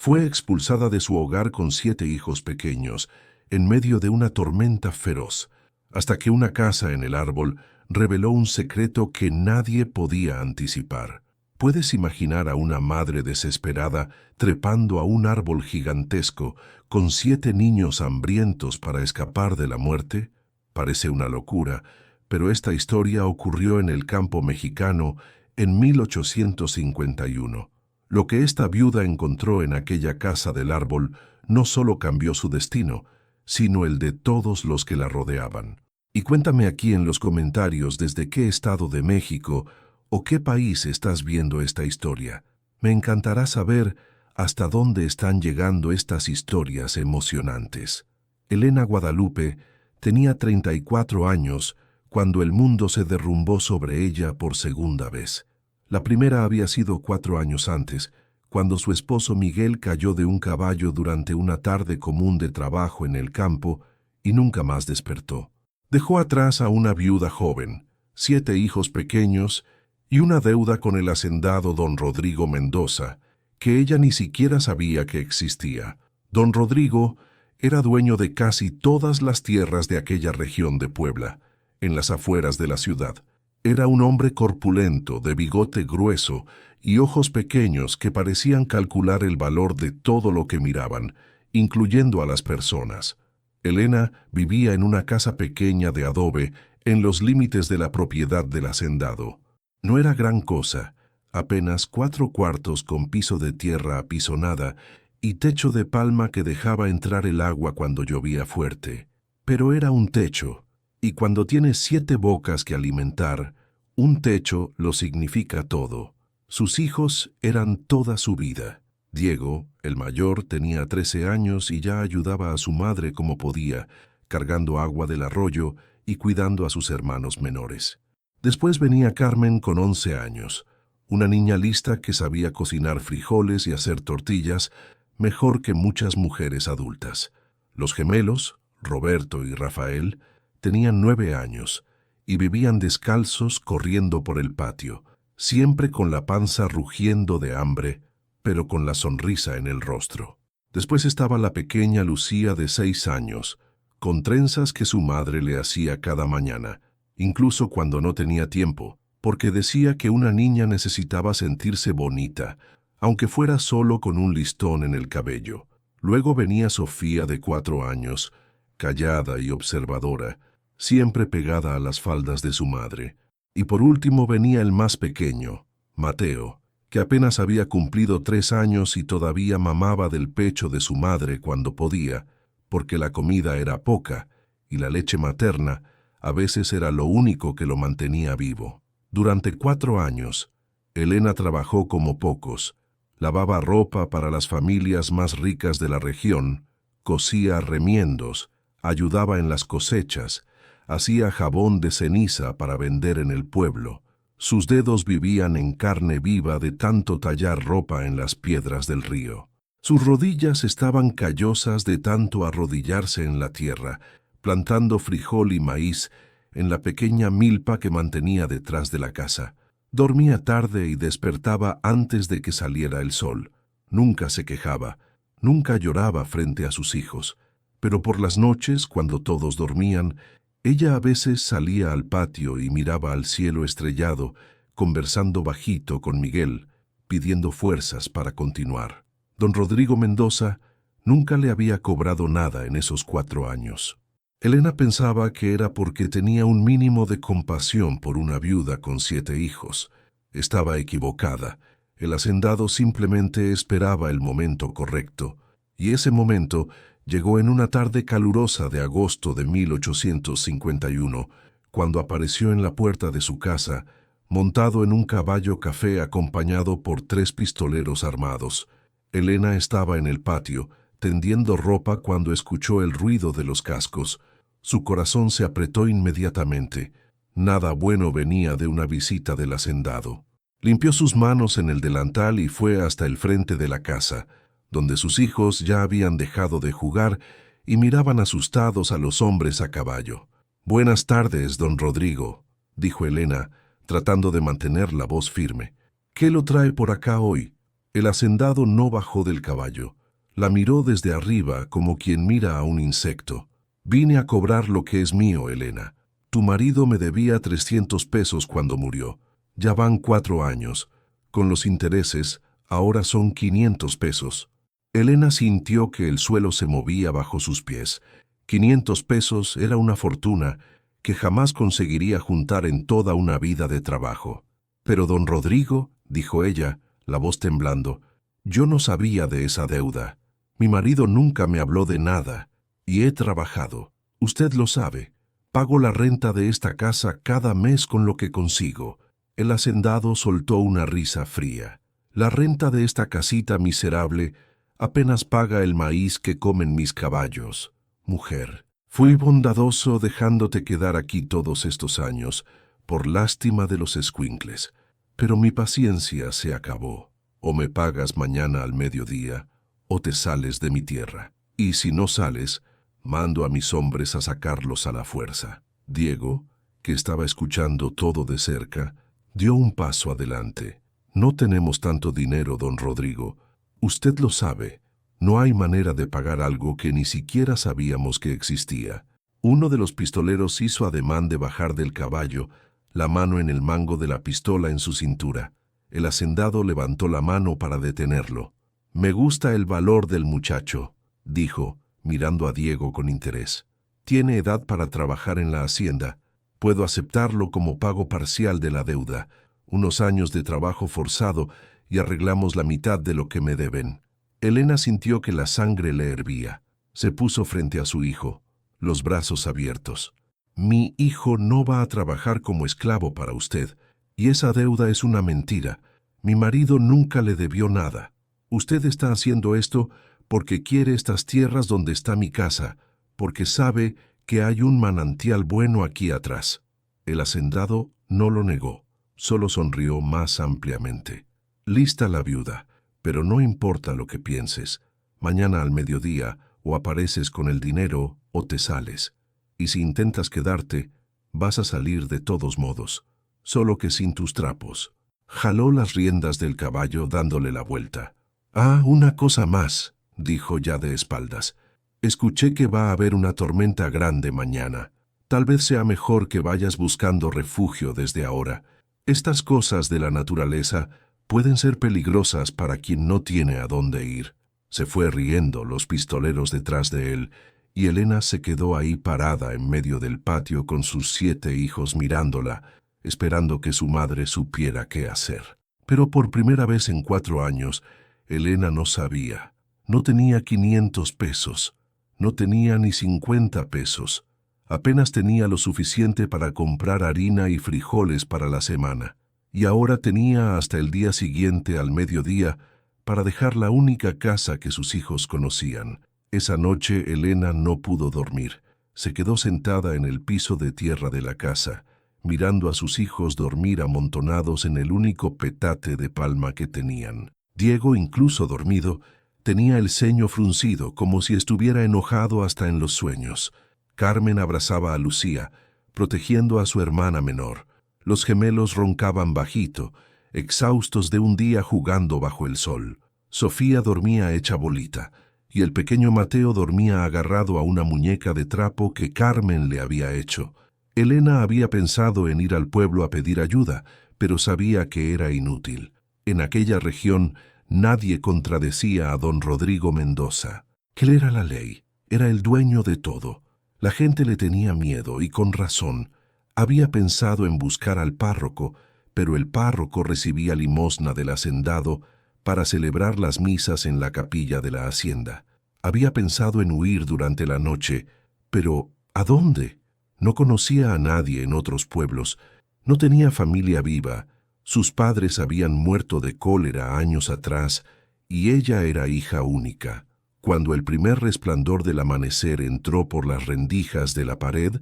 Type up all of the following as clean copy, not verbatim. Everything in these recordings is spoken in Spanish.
Fue expulsada de su hogar con 7 hijos pequeños, en medio de una tormenta feroz, hasta que una casa en el árbol reveló un secreto que nadie podía anticipar. ¿Puedes imaginar a una madre desesperada trepando a un árbol gigantesco con 7 niños hambrientos para escapar de la muerte? Parece una locura, pero esta historia ocurrió en el campo mexicano en 1851. Lo que esta viuda encontró en aquella casa del árbol no solo cambió su destino, sino el de todos los que la rodeaban. Y cuéntame aquí en los comentarios desde qué estado de México o qué país estás viendo esta historia. Me encantará saber hasta dónde están llegando estas historias emocionantes. Elena Guadalupe tenía 34 años cuando el mundo se derrumbó sobre ella por segunda vez. La primera había sido 4 años antes, cuando su esposo Miguel cayó de un caballo durante una tarde común de trabajo en el campo y nunca más despertó. Dejó atrás a una viuda joven, 7 hijos pequeños y una deuda con el hacendado don Rodrigo Mendoza, que ella ni siquiera sabía que existía. Don Rodrigo era dueño de casi todas las tierras de aquella región de Puebla, en las afueras de la ciudad. Era un hombre corpulento, de bigote grueso y ojos pequeños que parecían calcular el valor de todo lo que miraban, incluyendo a las personas. Elena vivía en una casa pequeña de adobe en los límites de la propiedad del hacendado. No era gran cosa, apenas 4 cuartos con piso de tierra apisonada y techo de palma que dejaba entrar el agua cuando llovía fuerte. Pero era un techo, y cuando tienes 7 bocas que alimentar, un techo lo significa todo. Sus hijos eran toda su vida. Diego, el mayor, tenía 13 años y ya ayudaba a su madre como podía, cargando agua del arroyo y cuidando a sus hermanos menores. Después venía Carmen con 11 años, una niña lista que sabía cocinar frijoles y hacer tortillas mejor que muchas mujeres adultas. Los gemelos, Roberto y Rafael, tenían 9 años y vivían descalzos corriendo por el patio, siempre con la panza rugiendo de hambre, pero con la sonrisa en el rostro. Después estaba la pequeña Lucía de 6 años, con trenzas que su madre le hacía cada mañana, incluso cuando no tenía tiempo, porque decía que una niña necesitaba sentirse bonita, aunque fuera solo con un listón en el cabello. Luego venía Sofía de 4 años, callada y observadora, siempre pegada a las faldas de su madre. Y por último venía el más pequeño, Mateo, que apenas había cumplido 3 años y todavía mamaba del pecho de su madre cuando podía, porque la comida era poca y la leche materna a veces era lo único que lo mantenía vivo. Durante 4 años, Elena trabajó como pocos, lavaba ropa para las familias más ricas de la región, cosía remiendos, ayudaba en las cosechas, hacía jabón de ceniza para vender en el pueblo. Sus dedos vivían en carne viva de tanto tallar ropa en las piedras del río. Sus rodillas estaban callosas de tanto arrodillarse en la tierra, plantando frijol y maíz en la pequeña milpa que mantenía detrás de la casa. Dormía tarde y despertaba antes de que saliera el sol. Nunca se quejaba, nunca lloraba frente a sus hijos. Pero por las noches, cuando todos dormían, ella a veces salía al patio y miraba al cielo estrellado, conversando bajito con Miguel, pidiendo fuerzas para continuar. Don Rodrigo Mendoza nunca le había cobrado nada en esos 4 años. Elena pensaba que era porque tenía un mínimo de compasión por una viuda con 7 hijos. Estaba equivocada. El hacendado simplemente esperaba el momento correcto, y ese momento llegó en una tarde calurosa de agosto de 1851, cuando apareció en la puerta de su casa, montado en un caballo café acompañado por 3 pistoleros armados. Elena estaba en el patio, tendiendo ropa cuando escuchó el ruido de los cascos. Su corazón se apretó inmediatamente. Nada bueno venía de una visita del hacendado. Limpió sus manos en el delantal y fue hasta el frente de la casa, donde sus hijos ya habían dejado de jugar y miraban asustados a los hombres a caballo. «Buenas tardes, don Rodrigo», dijo Elena, tratando de mantener la voz firme. «¿Qué lo trae por acá hoy? El hacendado no bajó del caballo. La miró desde arriba como quien mira a un insecto. «Vine a cobrar lo que es mío, Elena. Tu marido me debía 300 pesos cuando murió. Ya van 4 años. Con los intereses, ahora son 500 pesos». Elena sintió que el suelo se movía bajo sus pies. 500 pesos era una fortuna que jamás conseguiría juntar en toda una vida de trabajo. «Pero don Rodrigo», dijo ella, la voz temblando, «yo no sabía de esa deuda. Mi marido nunca me habló de nada, y he trabajado. Usted lo sabe. Pago la renta de esta casa cada mes con lo que consigo». El hacendado soltó una risa fría. «La renta de esta casita miserable apenas paga el maíz que comen mis caballos. Mujer, fui bondadoso dejándote quedar aquí todos estos años, por lástima de los escuincles. Pero mi paciencia se acabó. O me pagas mañana al mediodía, o te sales de mi tierra. Y si no sales, mando a mis hombres a sacarlos a la fuerza». Diego, que estaba escuchando todo de cerca, dio un paso adelante. «No tenemos tanto dinero, don Rodrigo. Usted lo sabe. No hay manera de pagar algo que ni siquiera sabíamos que existía». Uno de los pistoleros hizo ademán de bajar del caballo, la mano en el mango de la pistola en su cintura. El hacendado levantó la mano para detenerlo. «Me gusta el valor del muchacho», dijo, mirando a Diego con interés. «Tiene edad para trabajar en la hacienda. Puedo aceptarlo como pago parcial de la deuda. Unos años de trabajo forzado y arreglamos la mitad de lo que me deben». Elena sintió que la sangre le hervía. Se puso frente a su hijo, los brazos abiertos. «Mi hijo no va a trabajar como esclavo para usted, y esa deuda es una mentira. Mi marido nunca le debió nada. Usted está haciendo esto porque quiere estas tierras donde está mi casa, porque sabe que hay un manantial bueno aquí atrás». El hacendado no lo negó, solo sonrió más ampliamente. «Lista la viuda, pero no importa lo que pienses. Mañana al mediodía o apareces con el dinero o te sales. Y si intentas quedarte, vas a salir de todos modos, solo que sin tus trapos». Jaló las riendas del caballo dándole la vuelta. «Ah, una cosa más», dijo ya de espaldas. «Escuché que va a haber una tormenta grande mañana. Tal vez sea mejor que vayas buscando refugio desde ahora. Estas cosas de la naturaleza pueden ser peligrosas para quien no tiene a dónde ir». Se fue riendo los pistoleros detrás de él, y Elena se quedó ahí parada en medio del patio con sus 7 hijos mirándola, esperando que su madre supiera qué hacer. Pero por primera vez en 4 años, Elena no sabía. No tenía 500 pesos, no tenía ni 50 pesos. Apenas tenía lo suficiente para comprar harina y frijoles para la semana. Y ahora tenía hasta el día siguiente al mediodía para dejar la única casa que sus hijos conocían. Esa noche Elena no pudo dormir. Se quedó sentada en el piso de tierra de la casa, mirando a sus hijos dormir amontonados en el único petate de palma que tenían. Diego, incluso dormido, tenía el ceño fruncido como si estuviera enojado hasta en los sueños. Carmen abrazaba a Lucía, protegiendo a su hermana menor. Los gemelos roncaban bajito, exhaustos de un día jugando bajo el sol. Sofía dormía hecha bolita, y el pequeño Mateo dormía agarrado a una muñeca de trapo que Carmen le había hecho. Elena había pensado en ir al pueblo a pedir ayuda, pero sabía que era inútil. En aquella región nadie contradecía a don Rodrigo Mendoza. Él era la ley, era el dueño de todo. La gente le tenía miedo, y con razón. Había pensado en buscar al párroco, pero el párroco recibía limosna del hacendado para celebrar las misas en la capilla de la hacienda. Había pensado en huir durante la noche, pero ¿a dónde? No conocía a nadie en otros pueblos, no tenía familia viva, sus padres habían muerto de cólera años atrás y ella era hija única. Cuando el primer resplandor del amanecer entró por las rendijas de la pared,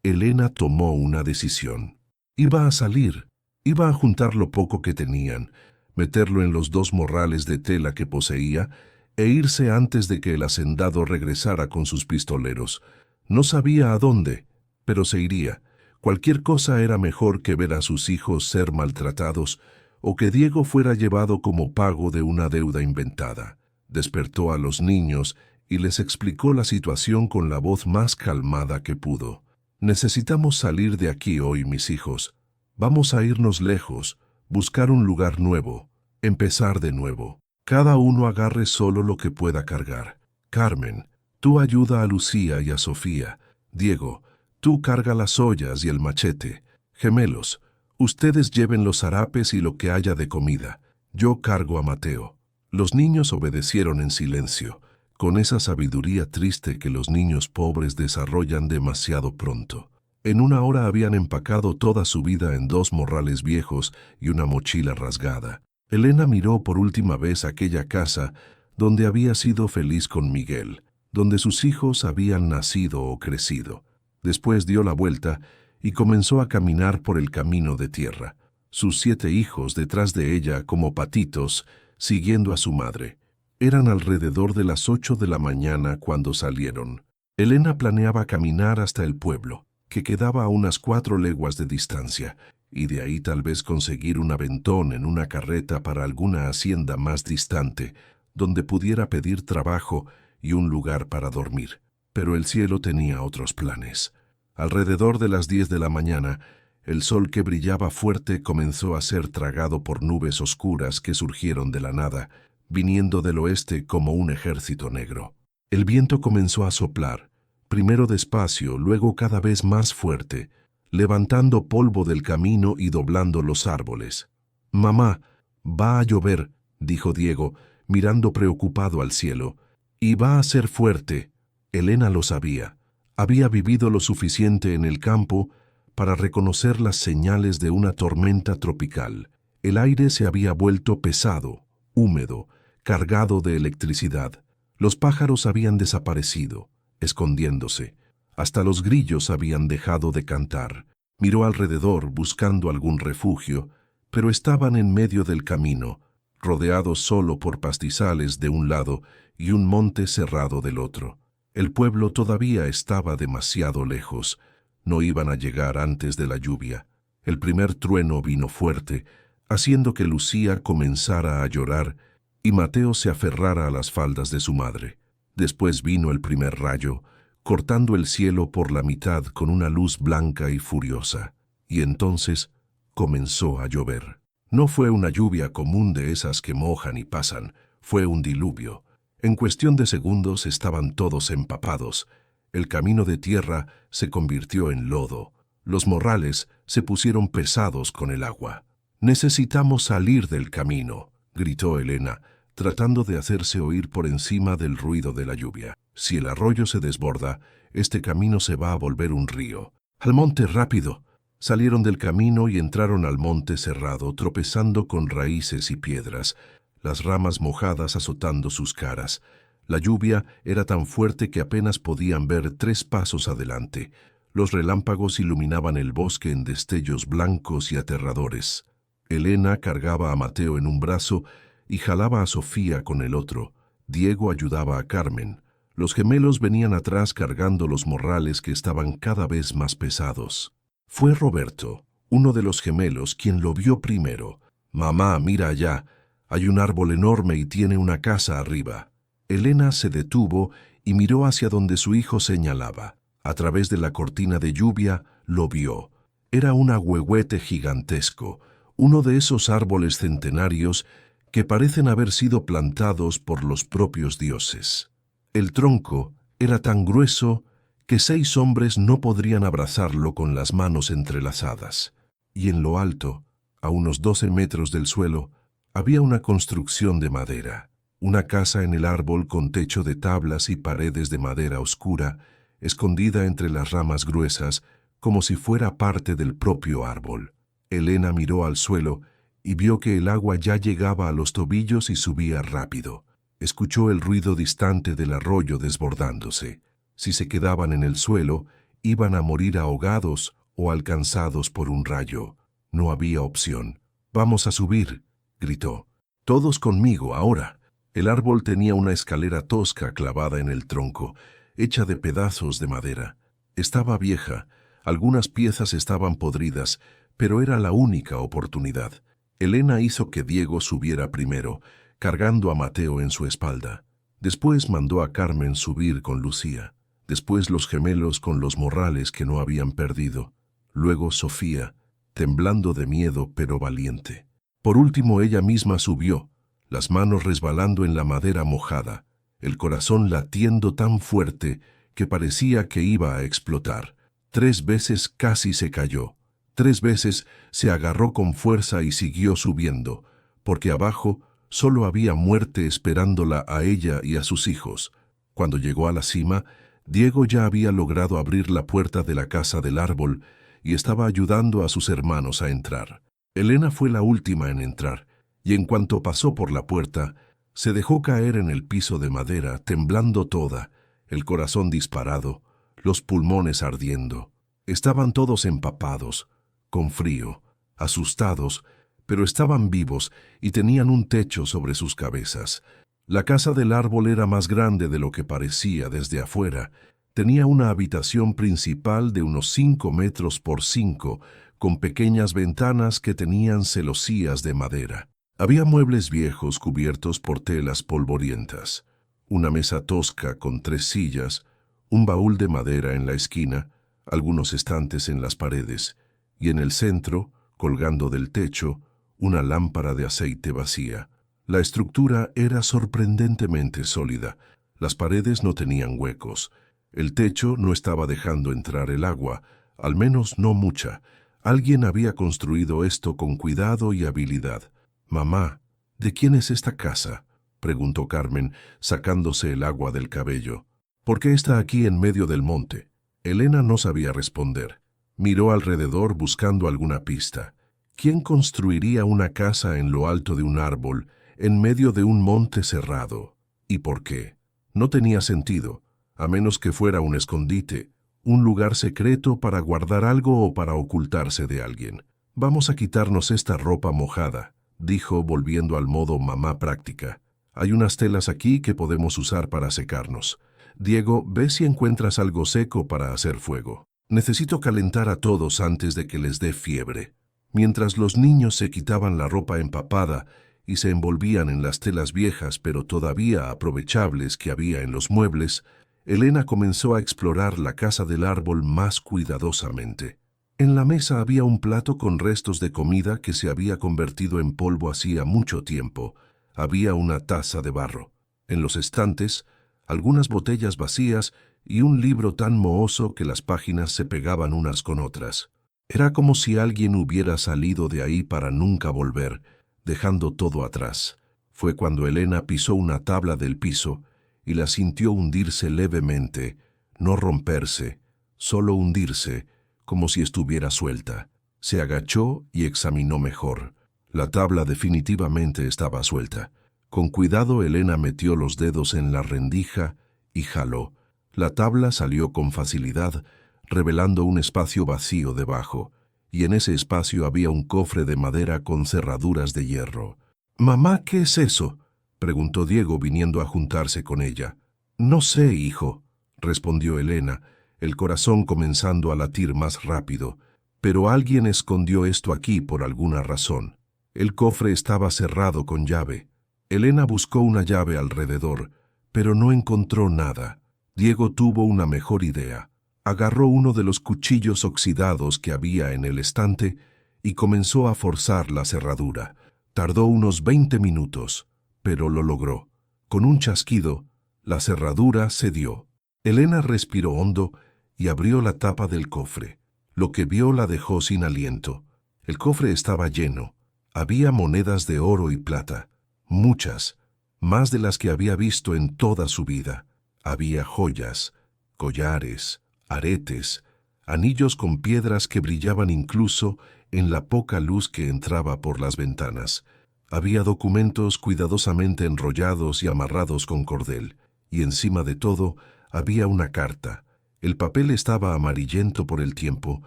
Elena tomó una decisión. Iba a salir, iba a juntar lo poco que tenían, meterlo en los 2 morrales de tela que poseía e irse antes de que el hacendado regresara con sus pistoleros. No sabía a dónde, pero se iría. Cualquier cosa era mejor que ver a sus hijos ser maltratados o que Diego fuera llevado como pago de una deuda inventada. Despertó a los niños y les explicó la situación con la voz más calmada que pudo. Necesitamos salir de aquí hoy, mis hijos. Vamos a irnos lejos, buscar un lugar nuevo, empezar de nuevo. Cada uno agarre solo lo que pueda cargar. Carmen, tú ayuda a Lucía y a Sofía. Diego, tú carga las ollas y el machete. Gemelos, ustedes lleven los harapes y lo que haya de comida. Yo cargo a Mateo. Los niños obedecieron en silencio, con esa sabiduría triste que los niños pobres desarrollan demasiado pronto. En una hora habían empacado toda su vida en 2 morrales viejos y una mochila rasgada. Elena miró por última vez aquella casa donde había sido feliz con Miguel, donde sus hijos habían nacido o crecido. Después dio la vuelta y comenzó a caminar por el camino de tierra, sus 7 hijos detrás de ella como patitos, siguiendo a su madre. Eran alrededor de las 8 de la mañana cuando salieron. Elena planeaba caminar hasta el pueblo, que quedaba a unas 4 leguas de distancia, y de ahí tal vez conseguir un aventón en una carreta para alguna hacienda más distante, donde pudiera pedir trabajo y un lugar para dormir. Pero el cielo tenía otros planes. Alrededor de las 10 de la mañana, el sol que brillaba fuerte comenzó a ser tragado por nubes oscuras que surgieron de la nada, viniendo del oeste como un ejército negro. El viento comenzó a soplar, primero despacio, luego cada vez más fuerte, levantando polvo del camino y doblando los árboles. «Mamá, va a llover», dijo Diego, mirando preocupado al cielo. «Y va a ser fuerte». Elena lo sabía. Había vivido lo suficiente en el campo para reconocer las señales de una tormenta tropical. El aire se había vuelto pesado, húmedo, cargado de electricidad. Los pájaros habían desaparecido, escondiéndose. Hasta los grillos habían dejado de cantar. Miró alrededor buscando algún refugio, pero estaban en medio del camino, rodeados solo por pastizales de un lado y un monte cerrado del otro. El pueblo todavía estaba demasiado lejos. No iban a llegar antes de la lluvia. El primer trueno vino fuerte, haciendo que Lucía comenzara a llorar y Mateo se aferrara a las faldas de su madre. Después vino el primer rayo, cortando el cielo por la mitad con una luz blanca y furiosa. Y entonces comenzó a llover. No fue una lluvia común de esas que mojan y pasan, fue un diluvio. En cuestión de segundos estaban todos empapados. El camino de tierra se convirtió en lodo. Los morrales se pusieron pesados con el agua. «Necesitamos salir del camino», gritó Elena, tratando de hacerse oír por encima del ruido de la lluvia. «Si el arroyo se desborda, este camino se va a volver un río. ¡Al monte, rápido!». Salieron del camino y entraron al monte cerrado, tropezando con raíces y piedras, las ramas mojadas azotando sus caras. La lluvia era tan fuerte que apenas podían ver 3 pasos adelante. Los relámpagos iluminaban el bosque en destellos blancos y aterradores. Elena cargaba a Mateo en un brazo y jalaba a Sofía con el otro. Diego ayudaba a Carmen. Los gemelos venían atrás cargando los morrales que estaban cada vez más pesados. Fue Roberto, uno de los gemelos, quien lo vio primero. «Mamá, mira allá. Hay un árbol enorme y tiene una casa arriba». Elena se detuvo y miró hacia donde su hijo señalaba. A través de la cortina de lluvia lo vio. Era un ahuehuete gigantesco, uno de esos árboles centenarios que parecen haber sido plantados por los propios dioses. El tronco era tan grueso que 6 hombres no podrían abrazarlo con las manos entrelazadas. Y en lo alto, a unos 12 metros del suelo, había una construcción de madera, una casa en el árbol con techo de tablas y paredes de madera oscura, escondida entre las ramas gruesas, como si fuera parte del propio árbol. Elena miró al suelo y vio que el agua ya llegaba a los tobillos y subía rápido. Escuchó el ruido distante del arroyo desbordándose. Si se quedaban en el suelo, iban a morir ahogados o alcanzados por un rayo. No había opción. «Vamos a subir», gritó. «Todos conmigo, ahora». El árbol tenía una escalera tosca clavada en el tronco, hecha de pedazos de madera. Estaba vieja, algunas piezas estaban podridas, pero era la única oportunidad. Elena hizo que Diego subiera primero, cargando a Mateo en su espalda. Después mandó a Carmen subir con Lucía. Después los gemelos con los morrales que no habían perdido. Luego Sofía, temblando de miedo pero valiente. Por último ella misma subió, las manos resbalando en la madera mojada, el corazón latiendo tan fuerte que parecía que iba a explotar. 3 veces casi se cayó. 3 veces se agarró con fuerza y siguió subiendo, porque abajo solo había muerte esperándola a ella y a sus hijos. Cuando llegó a la cima, Diego ya había logrado abrir la puerta de la casa del árbol y estaba ayudando a sus hermanos a entrar. Elena fue la última en entrar, y en cuanto pasó por la puerta, se dejó caer en el piso de madera, temblando toda, el corazón disparado, los pulmones ardiendo. Estaban todos empapados, con frío, asustados, pero estaban vivos y tenían un techo sobre sus cabezas. La casa del árbol era más grande de lo que parecía desde afuera. Tenía una habitación principal de unos 5 metros por 5, con pequeñas ventanas que tenían celosías de madera. Había muebles viejos cubiertos por telas polvorientas, una mesa tosca con 3 sillas, un baúl de madera en la esquina, algunos estantes en las paredes, y en el centro, colgando del techo, una lámpara de aceite vacía. La estructura era sorprendentemente sólida. Las paredes no tenían huecos. El techo no estaba dejando entrar el agua, al menos no mucha. Alguien había construido esto con cuidado y habilidad. «Mamá, ¿de quién es esta casa?», preguntó Carmen, sacándose el agua del cabello. «¿Por qué está aquí en medio del monte?». Elena no sabía responder. Miró alrededor buscando alguna pista. ¿Quién construiría una casa en lo alto de un árbol, en medio de un monte cerrado? ¿Y por qué? No tenía sentido, a menos que fuera un escondite, un lugar secreto para guardar algo o para ocultarse de alguien. «Vamos a quitarnos esta ropa mojada», dijo volviendo al modo mamá práctica. «Hay unas telas aquí que podemos usar para secarnos. Diego, ve si encuentras algo seco para hacer fuego. Necesito calentar a todos antes de que les dé fiebre». Mientras los niños se quitaban la ropa empapada y se envolvían en las telas viejas pero todavía aprovechables que había en los muebles, Elena comenzó a explorar la casa del árbol más cuidadosamente. En la mesa había un plato con restos de comida que se había convertido en polvo hacía mucho tiempo. Había una taza de barro. En los estantes, algunas botellas vacías y un libro tan mohoso que las páginas se pegaban unas con otras. Era como si alguien hubiera salido de ahí para nunca volver, dejando todo atrás. Fue cuando Elena pisó una tabla del piso y la sintió hundirse levemente, no romperse, solo hundirse, como si estuviera suelta. Se agachó y examinó mejor. La tabla definitivamente estaba suelta. Con cuidado Elena metió los dedos en la rendija y jaló. La tabla salió con facilidad, revelando un espacio vacío debajo, y en ese espacio había un cofre de madera con cerraduras de hierro. «Mamá, ¿qué es eso?», preguntó Diego viniendo a juntarse con ella. «No sé, hijo», respondió Elena, el corazón comenzando a latir más rápido, «pero alguien escondió esto aquí por alguna razón». El cofre estaba cerrado con llave. Elena buscó una llave alrededor, pero no encontró nada. Diego tuvo una mejor idea. Agarró uno de los cuchillos oxidados que había en el estante y comenzó a forzar la cerradura. Tardó unos 20 minutos, pero lo logró. Con un chasquido, la cerradura cedió. Elena respiró hondo y abrió la tapa del cofre. Lo que vio la dejó sin aliento. El cofre estaba lleno. Había monedas de oro y plata, muchas, más de las que había visto en toda su vida. Había joyas, collares, aretes, anillos con piedras que brillaban incluso en la poca luz que entraba por las ventanas. Había documentos cuidadosamente enrollados y amarrados con cordel, y encima de todo había una carta. El papel estaba amarillento por el tiempo,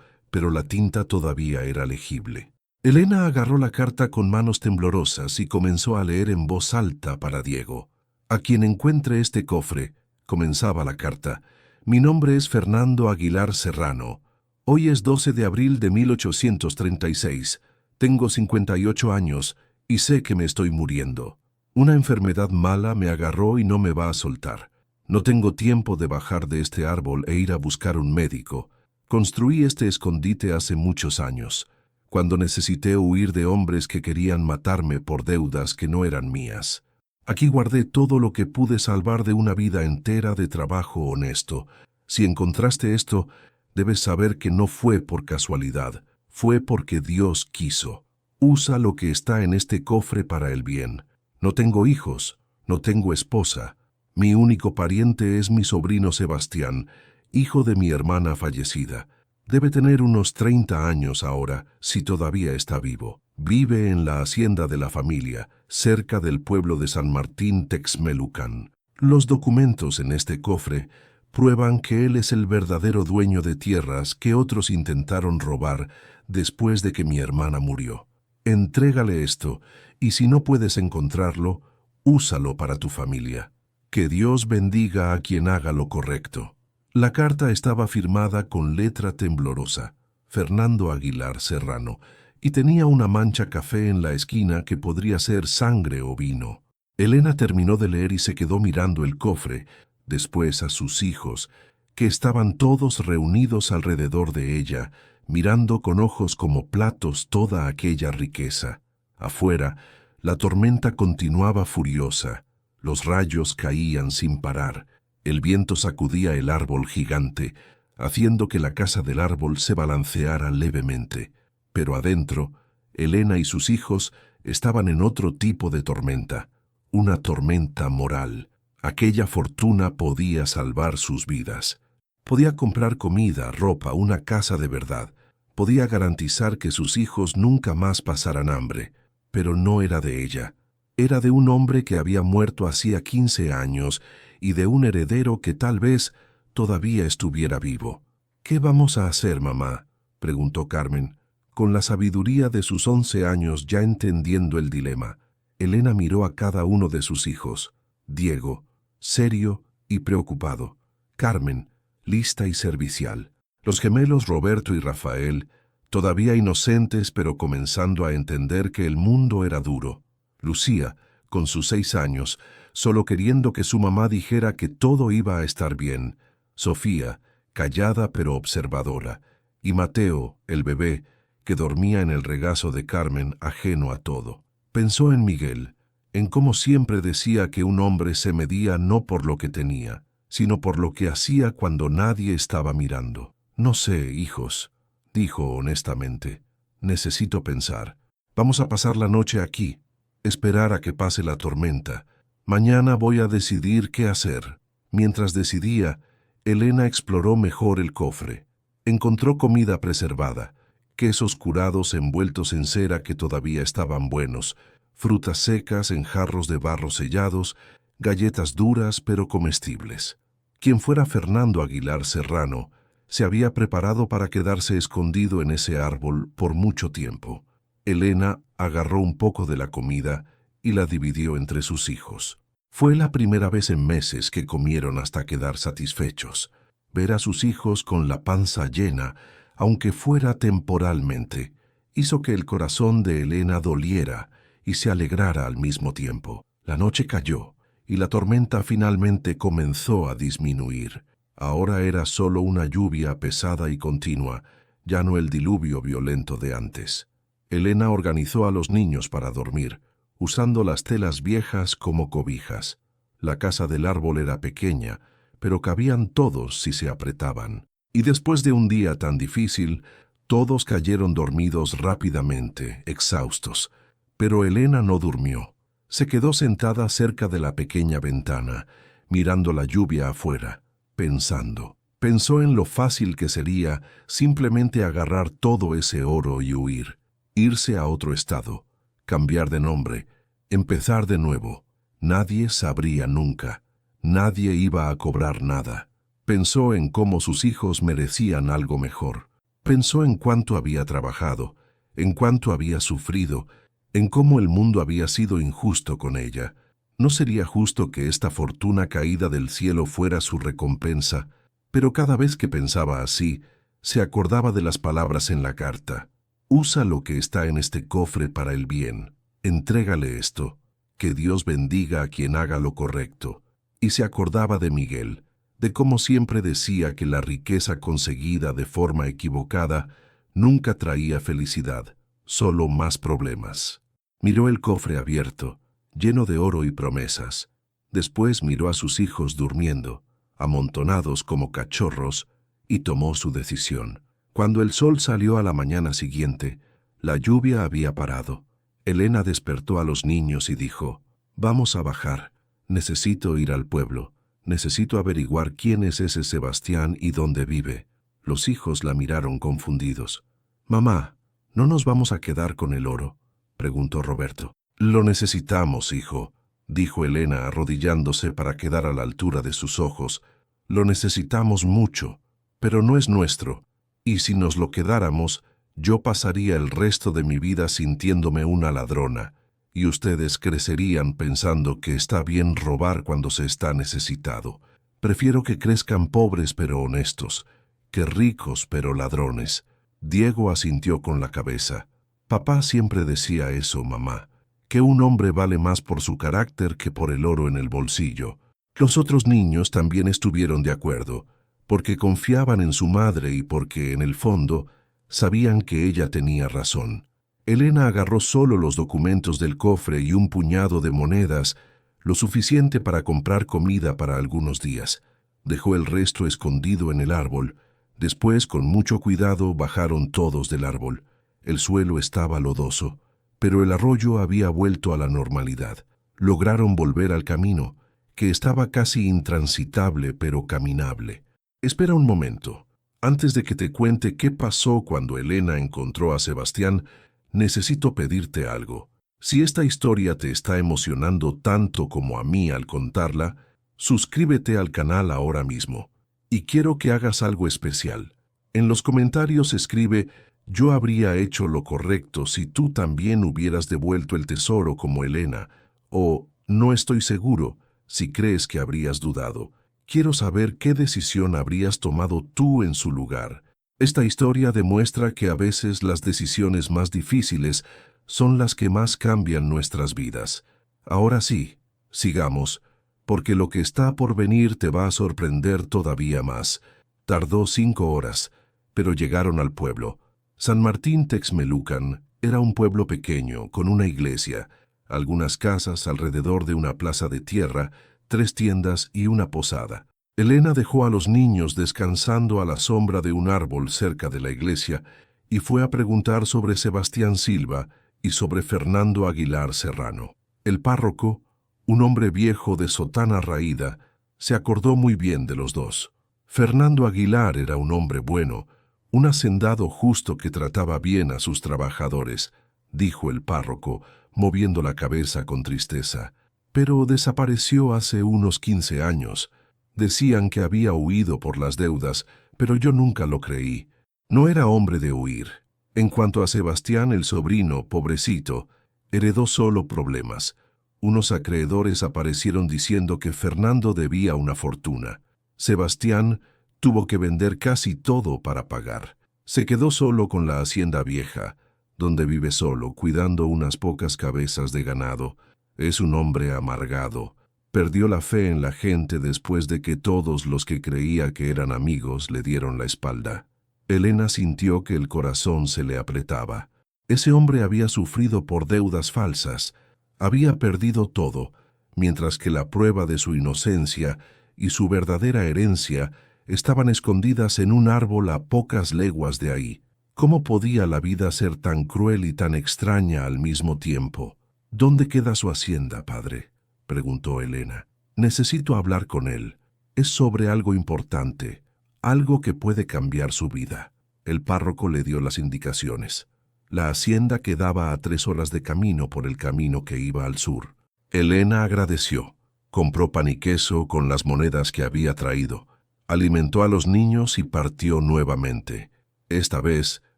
pero la tinta todavía era legible. Elena agarró la carta con manos temblorosas y comenzó a leer en voz alta para Diego. «A quien encuentre este cofre», comenzaba la carta, «mi nombre es Fernando Aguilar Serrano. Hoy es 12 de abril de 1836. Tengo 58 años y sé que me estoy muriendo. Una enfermedad mala me agarró y no me va a soltar. No tengo tiempo de bajar de este árbol e ir a buscar un médico. Construí este escondite hace muchos años, cuando necesité huir de hombres que querían matarme por deudas que no eran mías. Aquí guardé todo lo que pude salvar de una vida entera de trabajo honesto. Si encontraste esto, debes saber que no fue por casualidad, fue porque Dios quiso. Usa lo que está en este cofre para el bien. No tengo hijos, no tengo esposa. Mi único pariente es mi sobrino Sebastián, hijo de mi hermana fallecida. Debe tener unos 30 años ahora, si todavía está vivo. Vive en la hacienda de la familia, cerca del pueblo de San Martín Texmelucan. Los documentos en este cofre prueban que él es el verdadero dueño de tierras que otros intentaron robar después de que mi hermana murió. Entrégale esto, y si no puedes encontrarlo, úsalo para tu familia. Que Dios bendiga a quien haga lo correcto. La carta estaba firmada con letra temblorosa, Fernando Aguilar Serrano, y tenía una mancha café en la esquina que podría ser sangre o vino. Elena terminó de leer y se quedó mirando el cofre, después a sus hijos, que estaban todos reunidos alrededor de ella, mirando con ojos como platos toda aquella riqueza. Afuera, la tormenta continuaba furiosa. Los rayos caían sin parar. El viento sacudía el árbol gigante, haciendo que la casa del árbol se balanceara levemente. Pero adentro, Elena y sus hijos estaban en otro tipo de tormenta, una tormenta moral. Aquella fortuna podía salvar sus vidas. Podía comprar comida, ropa, una casa de verdad. Podía garantizar que sus hijos nunca más pasaran hambre. Pero no era de ella. Era de un hombre que había muerto hacía 15 años y de un heredero que tal vez todavía estuviera vivo. «¿Qué vamos a hacer, mamá?», preguntó Carmen, con la sabiduría de sus 11 años ya entendiendo el dilema. Elena miró a cada uno de sus hijos. Diego, serio y preocupado. Carmen, lista y servicial. Los gemelos Roberto y Rafael, todavía inocentes pero comenzando a entender que el mundo era duro. Lucía, con sus 6 años, solo queriendo que su mamá dijera que todo iba a estar bien. Sofía, callada pero observadora. Y Mateo, el bebé, que dormía en el regazo de Carmen, ajeno a todo. Pensó en Miguel, en cómo siempre decía que un hombre se medía no por lo que tenía, sino por lo que hacía cuando nadie estaba mirando. «No sé, hijos», dijo honestamente. «Necesito pensar. Vamos a pasar la noche aquí, esperar a que pase la tormenta. Mañana voy a decidir qué hacer». Mientras decidía, Elena exploró mejor el cofre. Encontró comida preservada, quesos curados envueltos en cera que todavía estaban buenos, frutas secas en jarros de barro sellados, galletas duras pero comestibles. Quien fuera Fernando Aguilar Serrano, se había preparado para quedarse escondido en ese árbol por mucho tiempo. Elena agarró un poco de la comida y la dividió entre sus hijos. Fue la primera vez en meses que comieron hasta quedar satisfechos. Ver a sus hijos con la panza llena, aunque fuera temporalmente, hizo que el corazón de Elena doliera y se alegrara al mismo tiempo. La noche cayó y la tormenta finalmente comenzó a disminuir. Ahora era solo una lluvia pesada y continua, ya no el diluvio violento de antes. Elena organizó a los niños para dormir, usando las telas viejas como cobijas. La casa del árbol era pequeña, pero cabían todos si se apretaban. Y después de un día tan difícil, todos cayeron dormidos rápidamente, exhaustos. Pero Elena no durmió. Se quedó sentada cerca de la pequeña ventana, mirando la lluvia afuera, pensando. Pensó en lo fácil que sería simplemente agarrar todo ese oro y huir, irse a otro estado, cambiar de nombre, empezar de nuevo. Nadie sabría nunca. Nadie iba a cobrar nada. Pensó en cómo sus hijos merecían algo mejor. Pensó en cuánto había trabajado, en cuánto había sufrido, en cómo el mundo había sido injusto con ella. No sería justo que esta fortuna caída del cielo fuera su recompensa, pero cada vez que pensaba así, se acordaba de las palabras en la carta. Usa lo que está en este cofre para el bien. Entrégale esto. Que Dios bendiga a quien haga lo correcto. Y se acordaba de Miguel, de cómo siempre decía que la riqueza conseguida de forma equivocada nunca traía felicidad, solo más problemas. Miró el cofre abierto, lleno de oro y promesas. Después miró a sus hijos durmiendo, amontonados como cachorros, y tomó su decisión. Cuando el sol salió a la mañana siguiente, la lluvia había parado. Elena despertó a los niños y dijo: «Vamos a bajar. Necesito ir al pueblo. Necesito averiguar quién es ese Sebastián y dónde vive». Los hijos la miraron confundidos. «Mamá, ¿no nos vamos a quedar con el oro?», preguntó Roberto. «Lo necesitamos, hijo», dijo Elena arrodillándose para quedar a la altura de sus ojos. «Lo necesitamos mucho, pero no es nuestro. Y si nos lo quedáramos, yo pasaría el resto de mi vida sintiéndome una ladrona, y ustedes crecerían pensando que está bien robar cuando se está necesitado. Prefiero que crezcan pobres pero honestos, que ricos pero ladrones». Diego asintió con la cabeza. «Papá siempre decía eso, mamá, que un hombre vale más por su carácter que por el oro en el bolsillo». Los otros niños también estuvieron de acuerdo, porque confiaban en su madre y porque, en el fondo, sabían que ella tenía razón. Elena agarró solo los documentos del cofre y un puñado de monedas, lo suficiente para comprar comida para algunos días. Dejó el resto escondido en el árbol. Después, con mucho cuidado, bajaron todos del árbol. El suelo estaba lodoso, pero el arroyo había vuelto a la normalidad. Lograron volver al camino, que estaba casi intransitable pero caminable. «Espera un momento. Antes de que te cuente qué pasó cuando Elena encontró a Sebastián, necesito pedirte algo. Si esta historia te está emocionando tanto como a mí al contarla, suscríbete al canal ahora mismo. Y quiero que hagas algo especial. En los comentarios escribe: «Yo habría hecho lo correcto si tú también hubieras devuelto el tesoro como Elena», o «No estoy seguro», si crees que habrías dudado. Quiero saber qué decisión habrías tomado tú en su lugar. Esta historia demuestra que a veces las decisiones más difíciles son las que más cambian nuestras vidas. Ahora sí, sigamos, porque lo que está por venir te va a sorprender todavía más. Tardó 5 horas, pero llegaron al pueblo. San Martín Texmelucan era un pueblo pequeño, con una iglesia, algunas casas alrededor de una plaza de tierra, 3 tiendas y una posada. Elena dejó a los niños descansando a la sombra de un árbol cerca de la iglesia y fue a preguntar sobre Sebastián Silva y sobre Fernando Aguilar Serrano. El párroco, un hombre viejo de sotana raída, se acordó muy bien de los dos. Fernando Aguilar era un hombre bueno, un hacendado justo que trataba bien a sus trabajadores, dijo el párroco, moviendo la cabeza con tristeza. Pero desapareció hace unos 15 años. Decían que había huido por las deudas, pero yo nunca lo creí. No era hombre de huir. En cuanto a Sebastián, el sobrino, pobrecito, heredó solo problemas. Unos acreedores aparecieron diciendo que Fernando debía una fortuna. Sebastián tuvo que vender casi todo para pagar. Se quedó solo con la hacienda vieja, donde vive solo, cuidando unas pocas cabezas de ganado. Es un hombre amargado. Perdió la fe en la gente después de que todos los que creía que eran amigos le dieron la espalda. Elena sintió que el corazón se le apretaba. Ese hombre había sufrido por deudas falsas. Había perdido todo, mientras que la prueba de su inocencia y su verdadera herencia estaban escondidas en un árbol a pocas leguas de ahí. ¿Cómo podía la vida ser tan cruel y tan extraña al mismo tiempo? «¿Dónde queda su hacienda, padre?», preguntó Elena. «Necesito hablar con él. Es sobre algo importante, algo que puede cambiar su vida». El párroco le dio las indicaciones. La hacienda quedaba a 3 horas de camino por el camino que iba al sur. Elena agradeció. Compró pan y queso con las monedas que había traído. Alimentó a los niños y partió nuevamente. Esta vez,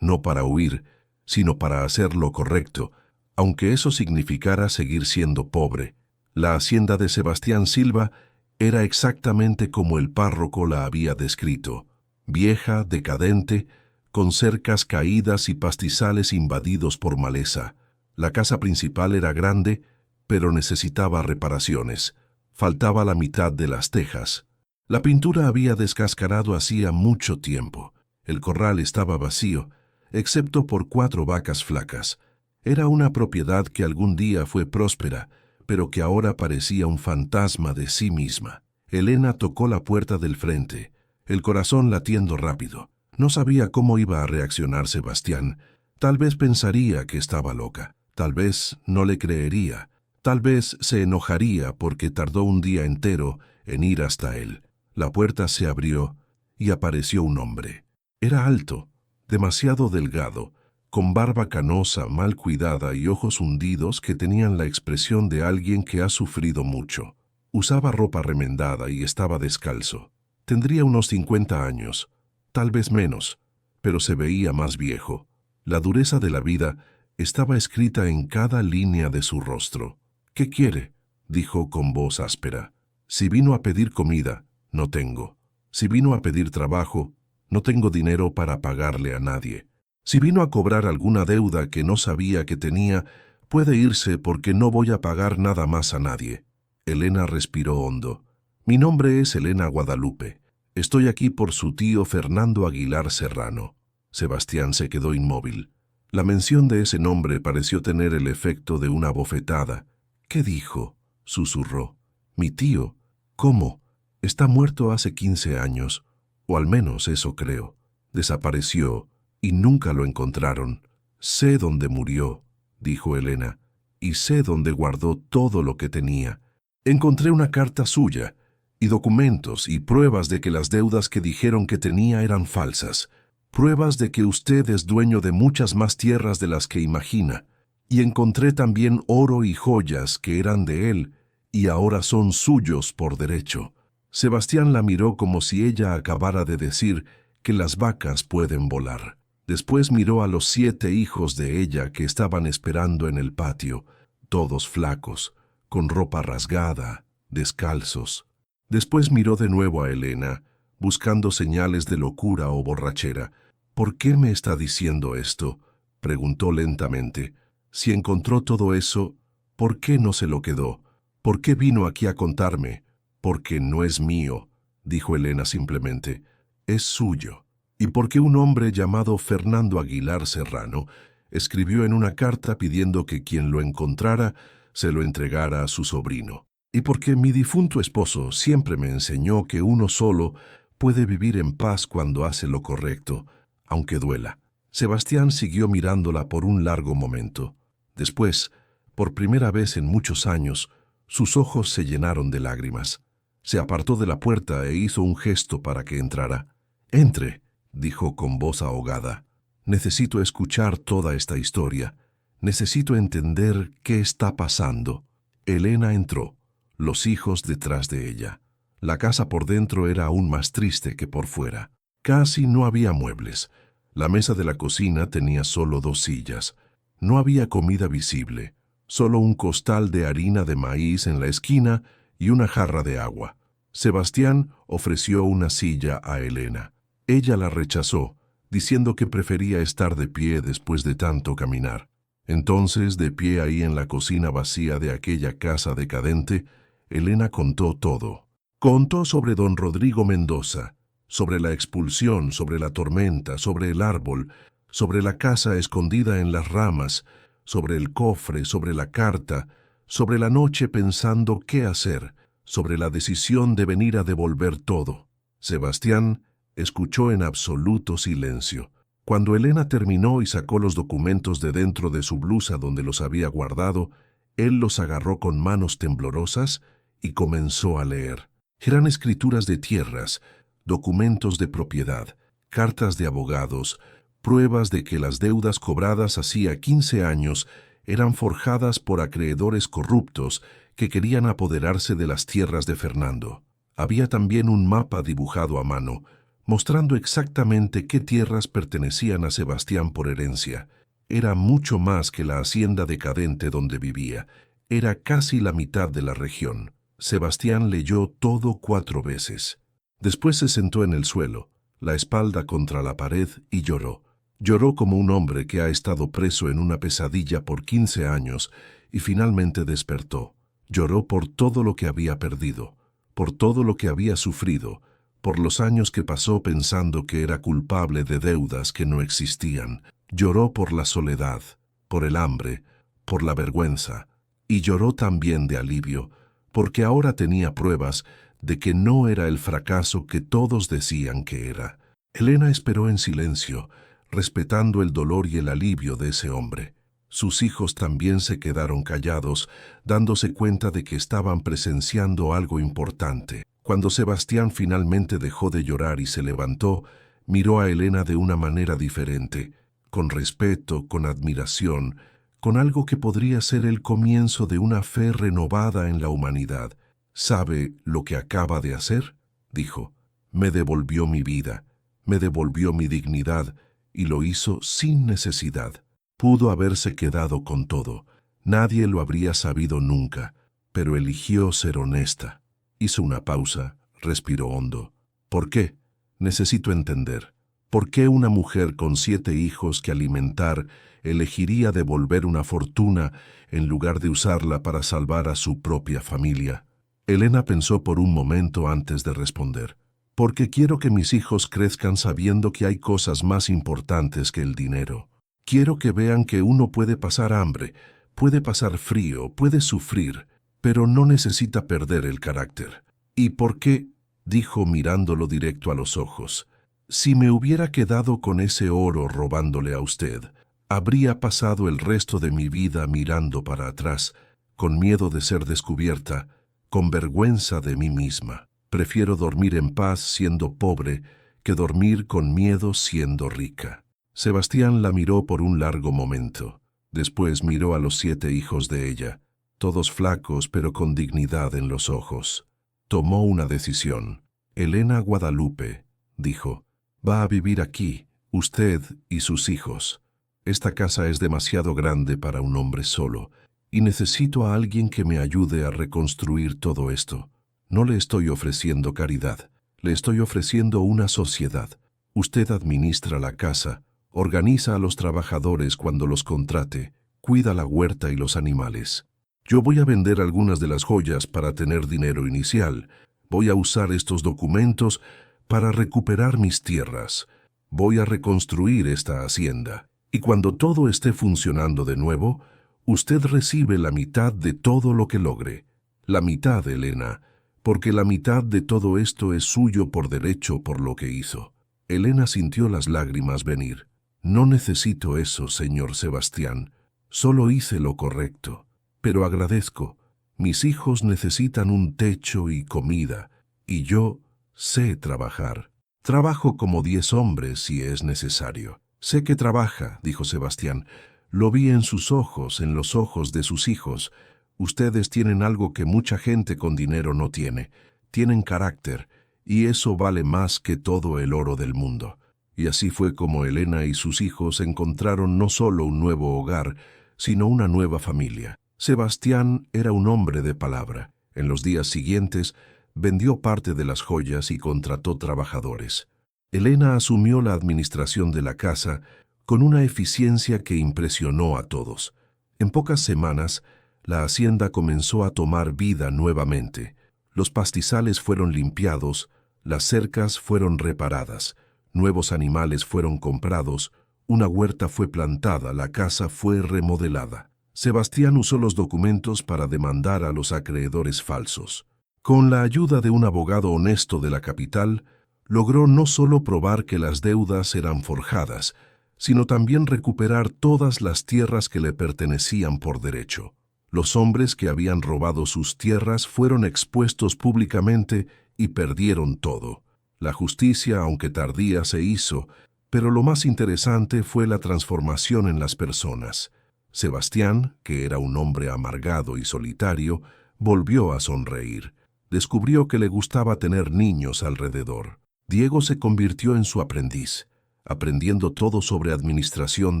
no para huir, sino para hacer lo correcto, aunque eso significara seguir siendo pobre. La hacienda de Sebastián Silva era exactamente como el párroco la había descrito: vieja, decadente, con cercas caídas y pastizales invadidos por maleza. La casa principal era grande, pero necesitaba reparaciones. Faltaba la mitad de las tejas. La pintura había descascarado hacía mucho tiempo. El corral estaba vacío, excepto por 4 vacas flacas. Era una propiedad que algún día fue próspera, pero que ahora parecía un fantasma de sí misma. Elena tocó la puerta del frente, el corazón latiendo rápido. No sabía cómo iba a reaccionar Sebastián. Tal vez pensaría que estaba loca. Tal vez no le creería. Tal vez se enojaría porque tardó un día entero en ir hasta él. La puerta se abrió y apareció un hombre. Era alto, demasiado delgado, con barba canosa, mal cuidada y ojos hundidos que tenían la expresión de alguien que ha sufrido mucho. Usaba ropa remendada y estaba descalzo. Tendría unos 50 años, tal vez menos, pero se veía más viejo. La dureza de la vida estaba escrita en cada línea de su rostro. «¿Qué quiere?», dijo con voz áspera. «Si vino a pedir comida, no tengo. Si vino a pedir trabajo, no tengo dinero para pagarle a nadie. Si vino a cobrar alguna deuda que no sabía que tenía, puede irse porque no voy a pagar nada más a nadie». Elena respiró hondo. «Mi nombre es Elena Guadalupe. Estoy aquí por su tío Fernando Aguilar Serrano». Sebastián se quedó inmóvil. La mención de ese nombre pareció tener el efecto de una bofetada. «¿Qué dijo?», susurró. «¿Mi tío? ¿Cómo? Está muerto hace 15 años, o al menos eso creo. Desapareció y nunca lo encontraron. Sé dónde murió», dijo Elena, «y sé dónde guardó todo lo que tenía. Encontré una carta suya, y documentos y pruebas de que las deudas que dijeron que tenía eran falsas. Pruebas de que usted es dueño de muchas más tierras de las que imagina. Y encontré también oro y joyas que eran de él, y ahora son suyos por derecho». Sebastián la miró como si ella acabara de decir que las vacas pueden volar. Después miró a los 7 hijos de ella que estaban esperando en el patio, todos flacos, con ropa rasgada, descalzos. Después miró de nuevo a Elena, buscando señales de locura o borrachera. «¿Por qué me está diciendo esto?», preguntó lentamente. «Si encontró todo eso, ¿por qué no se lo quedó? ¿Por qué vino aquí a contarme?». «Porque no es mío», dijo Elena simplemente. «Es suyo». «¿Y por qué un hombre llamado Fernando Aguilar Serrano escribió en una carta pidiendo que quien lo encontrara se lo entregara a su sobrino?» «Y porque mi difunto esposo siempre me enseñó que uno solo puede vivir en paz cuando hace lo correcto, aunque duela». Sebastián siguió mirándola por un largo momento. Después, por primera vez en muchos años, sus ojos se llenaron de lágrimas. Se apartó de la puerta e hizo un gesto para que entrara. «Entre», dijo con voz ahogada. «Necesito escuchar toda esta historia. Necesito entender qué está pasando». Elena entró, los hijos detrás de ella. La casa por dentro era aún más triste que por fuera. Casi no había muebles. La mesa de la cocina tenía solo 2 sillas. No había comida visible, solo un costal de harina de maíz en la esquina y una jarra de agua. Sebastián ofreció una silla a Elena. Ella la rechazó, diciendo que prefería estar de pie después de tanto caminar. Entonces, de pie ahí en la cocina vacía de aquella casa decadente, Elena contó todo. Contó sobre don Rodrigo Mendoza, sobre la expulsión, sobre la tormenta, sobre el árbol, sobre la casa escondida en las ramas, sobre el cofre, sobre la carta, sobre la noche pensando qué hacer, sobre la decisión de venir a devolver todo. Sebastián escuchó en absoluto silencio. Cuando Elena terminó y sacó los documentos de dentro de su blusa donde los había guardado, él los agarró con manos temblorosas y comenzó a leer. Eran escrituras de tierras, documentos de propiedad, cartas de abogados, pruebas de que las deudas cobradas hacía 15 años eran forjadas por acreedores corruptos que querían apoderarse de las tierras de Fernando. Había también un mapa dibujado a mano, mostrando exactamente qué tierras pertenecían a Sebastián por herencia. Era mucho más que la hacienda decadente donde vivía. Era casi la mitad de la región. Sebastián leyó todo 4 veces. Después se sentó en el suelo, la espalda contra la pared, y lloró. Lloró como un hombre que ha estado preso en una pesadilla por 15 años y finalmente despertó. Lloró por todo lo que había perdido, por todo lo que había sufrido, por los años que pasó pensando que era culpable de deudas que no existían. Lloró por la soledad, por el hambre, por la vergüenza, y lloró también de alivio, porque ahora tenía pruebas de que no era el fracaso que todos decían que era. Elena esperó en silencio, respetando el dolor y el alivio de ese hombre. Sus hijos también se quedaron callados, dándose cuenta de que estaban presenciando algo importante. Cuando Sebastián finalmente dejó de llorar y se levantó, miró a Elena de una manera diferente, con respeto, con admiración, con algo que podría ser el comienzo de una fe renovada en la humanidad. ¿Sabe lo que acaba de hacer?, dijo. Me devolvió mi vida, me devolvió mi dignidad, y lo hizo sin necesidad. Pudo haberse quedado con todo. Nadie lo habría sabido nunca, pero eligió ser honesta. Hizo una pausa, respiró hondo. ¿Por qué? Necesito entender. ¿Por qué una mujer con 7 hijos que alimentar elegiría devolver una fortuna en lugar de usarla para salvar a su propia familia? Elena pensó por un momento antes de responder. Porque quiero que mis hijos crezcan sabiendo que hay cosas más importantes que el dinero. Quiero que vean que uno puede pasar hambre, puede pasar frío, puede sufrir, pero no necesita perder el carácter. ¿Y por qué?, dijo mirándolo directo a los ojos. Si me hubiera quedado con ese oro robándole a usted, habría pasado el resto de mi vida mirando para atrás, con miedo de ser descubierta, con vergüenza de mí misma. Prefiero dormir en paz siendo pobre que dormir con miedo siendo rica. Sebastián la miró por un largo momento. Después miró a los 7 hijos de ella, todos flacos pero con dignidad en los ojos. Tomó una decisión. Elena Guadalupe, dijo, va a vivir aquí, usted y sus hijos. Esta casa es demasiado grande para un hombre solo, y necesito a alguien que me ayude a reconstruir todo esto. No le estoy ofreciendo caridad, le estoy ofreciendo una sociedad. Usted administra la casa, organiza a los trabajadores cuando los contrate, cuida la huerta y los animales. Yo voy a vender algunas de las joyas para tener dinero inicial. Voy a usar estos documentos para recuperar mis tierras. Voy a reconstruir esta hacienda. Y cuando todo esté funcionando de nuevo, usted recibe la mitad de todo lo que logre. La mitad, Elena, porque la mitad de todo esto es suyo por derecho por lo que hizo. Elena sintió las lágrimas venir. No necesito eso, señor Sebastián. Solo hice lo correcto. Pero agradezco. Mis hijos necesitan un techo y comida, y yo sé trabajar. Trabajo como 10 hombres si es necesario. Sé que trabaja, dijo Sebastián. Lo vi en sus ojos, en los ojos de sus hijos. Ustedes tienen algo que mucha gente con dinero no tiene. Tienen carácter, y eso vale más que todo el oro del mundo. Y así fue como Elena y sus hijos encontraron no solo un nuevo hogar, sino una nueva familia. Sebastián era un hombre de palabra. En los días siguientes, vendió parte de las joyas y contrató trabajadores. Elena asumió la administración de la casa con una eficiencia que impresionó a todos. En pocas semanas, la hacienda comenzó a tomar vida nuevamente. Los pastizales fueron limpiados, las cercas fueron reparadas, nuevos animales fueron comprados, una huerta fue plantada, la casa fue remodelada. Sebastián usó los documentos para demandar a los acreedores falsos. Con la ayuda de un abogado honesto de la capital, logró no solo probar que las deudas eran forjadas, sino también recuperar todas las tierras que le pertenecían por derecho. Los hombres que habían robado sus tierras fueron expuestos públicamente y perdieron todo. La justicia, aunque tardía, se hizo, pero lo más interesante fue la transformación en las personas. Sebastián, que era un hombre amargado y solitario, volvió a sonreír. Descubrió que le gustaba tener niños alrededor. Diego se convirtió en su aprendiz, aprendiendo todo sobre administración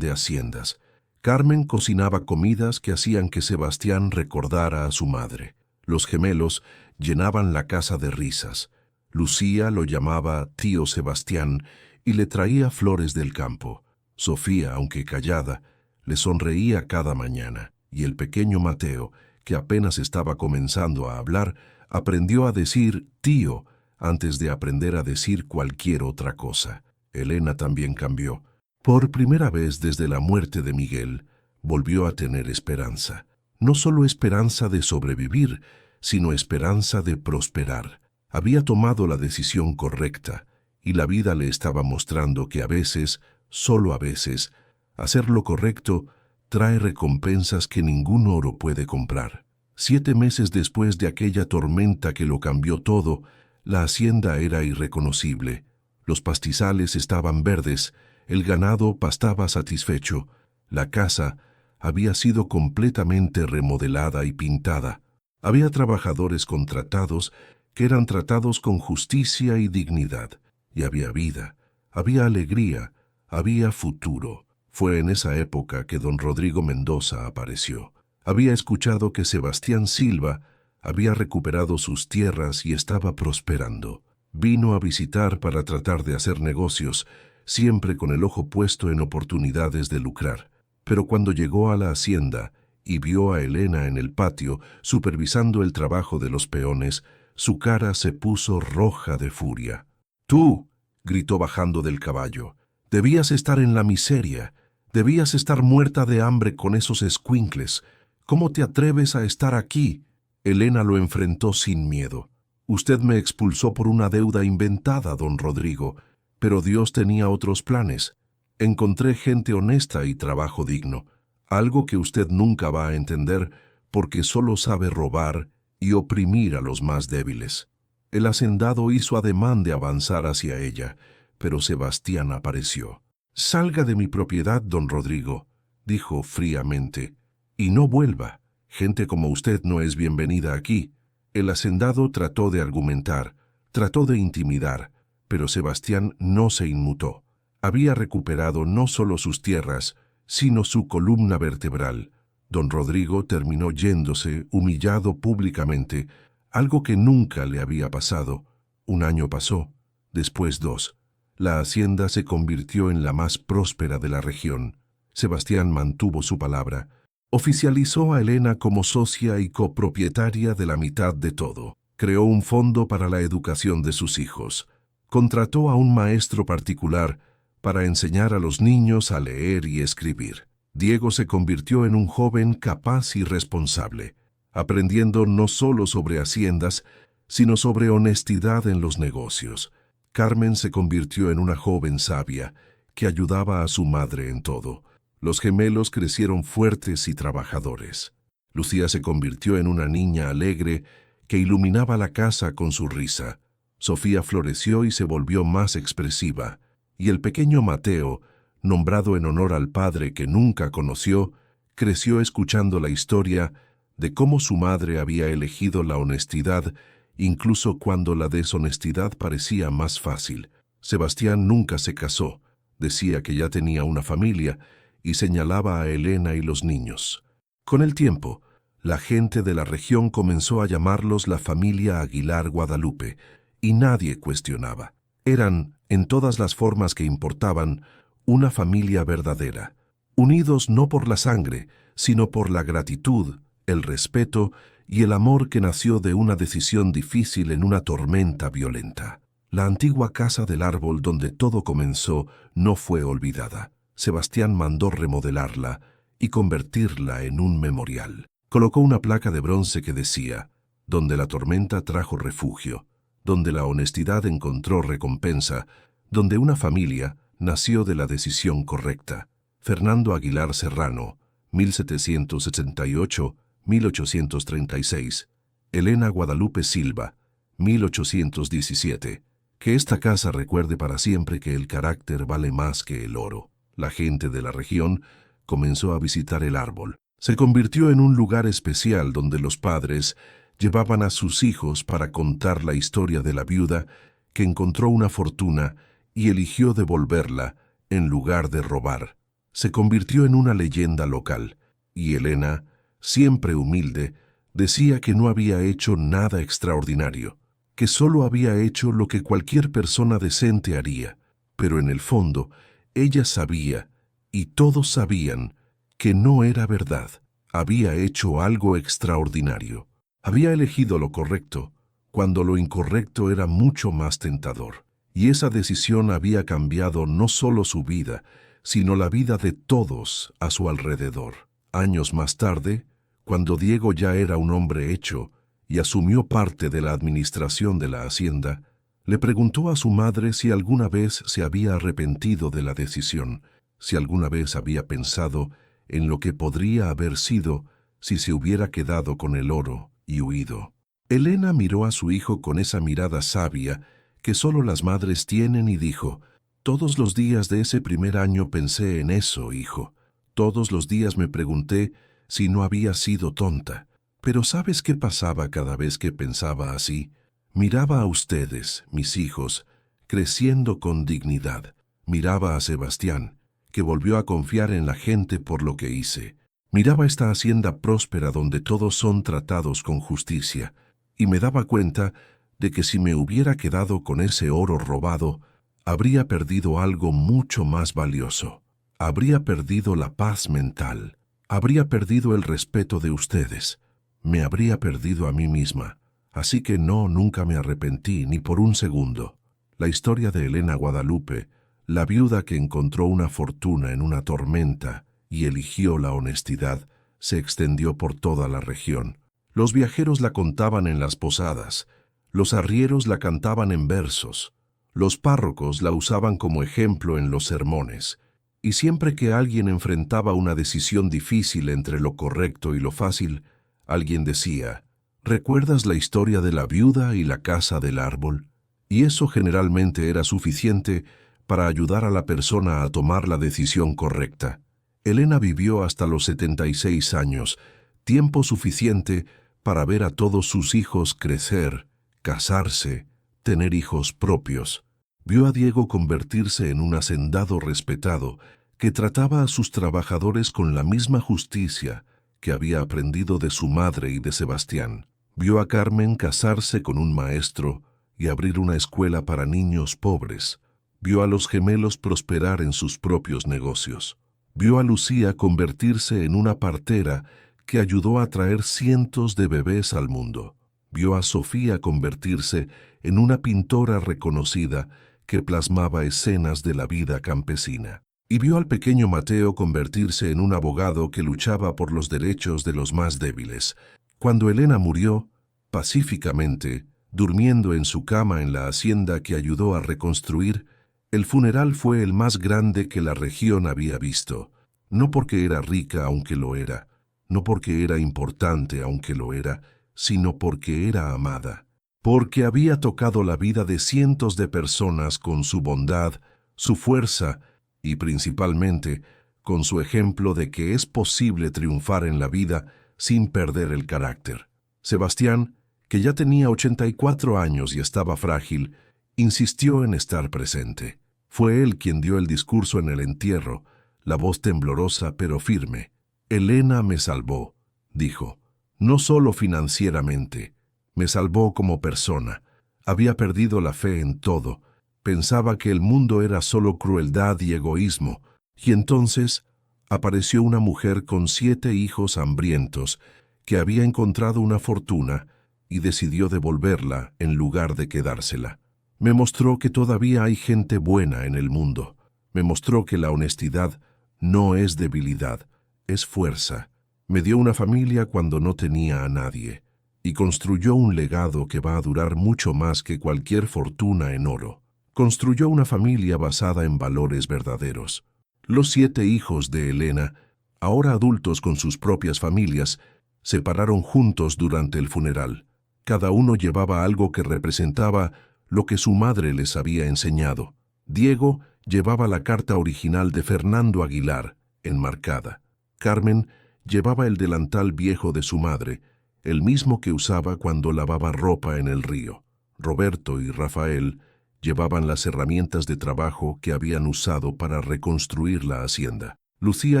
de haciendas. Carmen cocinaba comidas que hacían que Sebastián recordara a su madre. Los gemelos llenaban la casa de risas. Lucía lo llamaba tío Sebastián y le traía flores del campo. Sofía, aunque callada, le sonreía cada mañana, y el pequeño Mateo, que apenas estaba comenzando a hablar, aprendió a decir tío antes de aprender a decir cualquier otra cosa. Elena también cambió. Por primera vez desde la muerte de Miguel, volvió a tener esperanza. No solo esperanza de sobrevivir, sino esperanza de prosperar. Había tomado la decisión correcta, y la vida le estaba mostrando que a veces, solo a veces, hacer lo correcto trae recompensas que ningún oro puede comprar. 7 meses después de aquella tormenta que lo cambió todo, la hacienda era irreconocible. Los pastizales estaban verdes, el ganado pastaba satisfecho, la casa había sido completamente remodelada y pintada. Había trabajadores contratados que eran tratados con justicia y dignidad, y había vida, había alegría, había futuro. Fue en esa época que don Rodrigo Mendoza apareció. Había escuchado que Sebastián Silva había recuperado sus tierras y estaba prosperando. Vino a visitar para tratar de hacer negocios, siempre con el ojo puesto en oportunidades de lucrar. Pero cuando llegó a la hacienda y vio a Elena en el patio supervisando el trabajo de los peones, su cara se puso roja de furia. «¡Tú!», gritó bajando del caballo. «Debías estar en la miseria. Debías estar muerta de hambre con esos escuincles. ¿Cómo te atreves a estar aquí?». Elena lo enfrentó sin miedo. «Usted me expulsó por una deuda inventada, don Rodrigo, pero Dios tenía otros planes. Encontré gente honesta y trabajo digno, algo que usted nunca va a entender porque solo sabe robar y oprimir a los más débiles». El hacendado hizo ademán de avanzar hacia ella, pero Sebastián apareció. «Salga de mi propiedad, don Rodrigo», dijo fríamente, «y no vuelva. Gente como usted no es bienvenida aquí». El hacendado trató de argumentar, trató de intimidar, pero Sebastián no se inmutó. Había recuperado no solo sus tierras, sino su columna vertebral. Don Rodrigo terminó yéndose, humillado públicamente, algo que nunca le había pasado. 1 año pasó, después 2. La hacienda se convirtió en la más próspera de la región. Sebastián mantuvo su palabra. Oficializó a Elena como socia y copropietaria de la mitad de todo. Creó un fondo para la educación de sus hijos. Contrató a un maestro particular para enseñar a los niños a leer y escribir. Diego se convirtió en un joven capaz y responsable, aprendiendo no solo sobre haciendas, sino sobre honestidad en los negocios. Carmen se convirtió en una joven sabia que ayudaba a su madre en todo. Los gemelos crecieron fuertes y trabajadores. Lucía se convirtió en una niña alegre que iluminaba la casa con su risa. Sofía floreció y se volvió más expresiva, y el pequeño Mateo, nombrado en honor al padre que nunca conoció, creció escuchando la historia de cómo su madre había elegido la honestidad incluso cuando la deshonestidad parecía más fácil. Sebastián nunca se casó, decía que ya tenía una familia y señalaba a Elena y los niños. Con el tiempo, la gente de la región comenzó a llamarlos la familia Aguilar Guadalupe y nadie cuestionaba. Eran, en todas las formas que importaban, una familia verdadera, unidos no por la sangre, sino por la gratitud, el respeto y el amor que nació de una decisión difícil en una tormenta violenta. La antigua casa del árbol donde todo comenzó no fue olvidada. Sebastián mandó remodelarla y convertirla en un memorial. Colocó una placa de bronce que decía, «Donde la tormenta trajo refugio, donde la honestidad encontró recompensa, donde una familia nació de la decisión correcta». Fernando Aguilar Serrano, 1778-1836. Elena Guadalupe Silva, 1817. Que esta casa recuerde para siempre que el carácter vale más que el oro. La gente de la región comenzó a visitar el árbol. Se convirtió en un lugar especial donde los padres llevaban a sus hijos para contar la historia de la viuda que encontró una fortuna y eligió devolverla en lugar de robar. Se convirtió en una leyenda local, y Elena, siempre humilde, decía que no había hecho nada extraordinario, que solo había hecho lo que cualquier persona decente haría, pero en el fondo ella sabía y todos sabían que no era verdad. Había hecho algo extraordinario. Había elegido lo correcto, cuando lo incorrecto era mucho más tentador. Y esa decisión había cambiado no solo su vida, sino la vida de todos a su alrededor. Años más tarde, cuando Diego ya era un hombre hecho y asumió parte de la administración de la hacienda, le preguntó a su madre si alguna vez se había arrepentido de la decisión, si alguna vez había pensado en lo que podría haber sido si se hubiera quedado con el oro y huido. Elena miró a su hijo con esa mirada sabia que solo las madres tienen y dijo: «Todos los días de ese primer año pensé en eso, hijo. Todos los días me pregunté si no había sido tonta. Pero ¿sabes qué pasaba cada vez que pensaba así? Miraba a ustedes, mis hijos, creciendo con dignidad. Miraba a Sebastián, que volvió a confiar en la gente por lo que hice. Miraba esta hacienda próspera donde todos son tratados con justicia, y me daba cuenta de que si me hubiera quedado con ese oro robado, habría perdido algo mucho más valioso. Habría perdido la paz mental, habría perdido el respeto de ustedes, me habría perdido a mí misma. Así que no, nunca me arrepentí, ni por un segundo». La historia de Elena Guadalupe, la viuda que encontró una fortuna en una tormenta y eligió la honestidad, se extendió por toda la región. Los viajeros la contaban en las posadas, los arrieros la cantaban en versos, los párrocos la usaban como ejemplo en los sermones, y siempre que alguien enfrentaba una decisión difícil entre lo correcto y lo fácil, alguien decía: «¿Recuerdas la historia de la viuda y la casa del árbol?». Y eso generalmente era suficiente para ayudar a la persona a tomar la decisión correcta. Elena vivió hasta los 76 años, tiempo suficiente para ver a todos sus hijos crecer, casarse, tener hijos propios. Vio a Diego convertirse en un hacendado respetado que trataba a sus trabajadores con la misma justicia que había aprendido de su madre y de Sebastián. Vio a Carmen casarse con un maestro y abrir una escuela para niños pobres. Vio a los gemelos prosperar en sus propios negocios. Vio a Lucía convertirse en una partera que ayudó a traer cientos de bebés al mundo. Vio a Sofía convertirse en una pintora reconocida que plasmaba escenas de la vida campesina. Y vio al pequeño Mateo convertirse en un abogado que luchaba por los derechos de los más débiles. Cuando Elena murió, pacíficamente, durmiendo en su cama en la hacienda que ayudó a reconstruir, el funeral fue el más grande que la región había visto. No porque era rica, aunque lo era, no porque era importante, aunque lo era, sino porque era amada. Porque había tocado la vida de cientos de personas con su bondad, su fuerza y principalmente con su ejemplo de que es posible triunfar en la vida sin perder el carácter. Sebastián, que ya tenía 84 años y estaba frágil, insistió en estar presente. Fue él quien dio el discurso en el entierro, la voz temblorosa pero firme. «Elena me salvó», dijo, «no solo financieramente, me salvó como persona. Había perdido la fe en todo, pensaba que el mundo era solo crueldad y egoísmo, y entonces apareció una mujer con 7 hijos hambrientos que había encontrado una fortuna y decidió devolverla en lugar de quedársela. Me mostró que todavía hay gente buena en el mundo. Me mostró que la honestidad no es debilidad, es fuerza. Me dio una familia cuando no tenía a nadie y construyó un legado que va a durar mucho más que cualquier fortuna en oro. Construyó una familia basada en valores verdaderos. Los 7 hijos de Elena, ahora adultos con sus propias familias, se pararon juntos durante el funeral. Cada uno llevaba algo que representaba lo que su madre les había enseñado. Diego llevaba la carta original de Fernando Aguilar, enmarcada. Carmen llevaba el delantal viejo de su madre, el mismo que usaba cuando lavaba ropa en el río. Roberto y Rafael llevaban las herramientas de trabajo que habían usado para reconstruir la hacienda. Lucía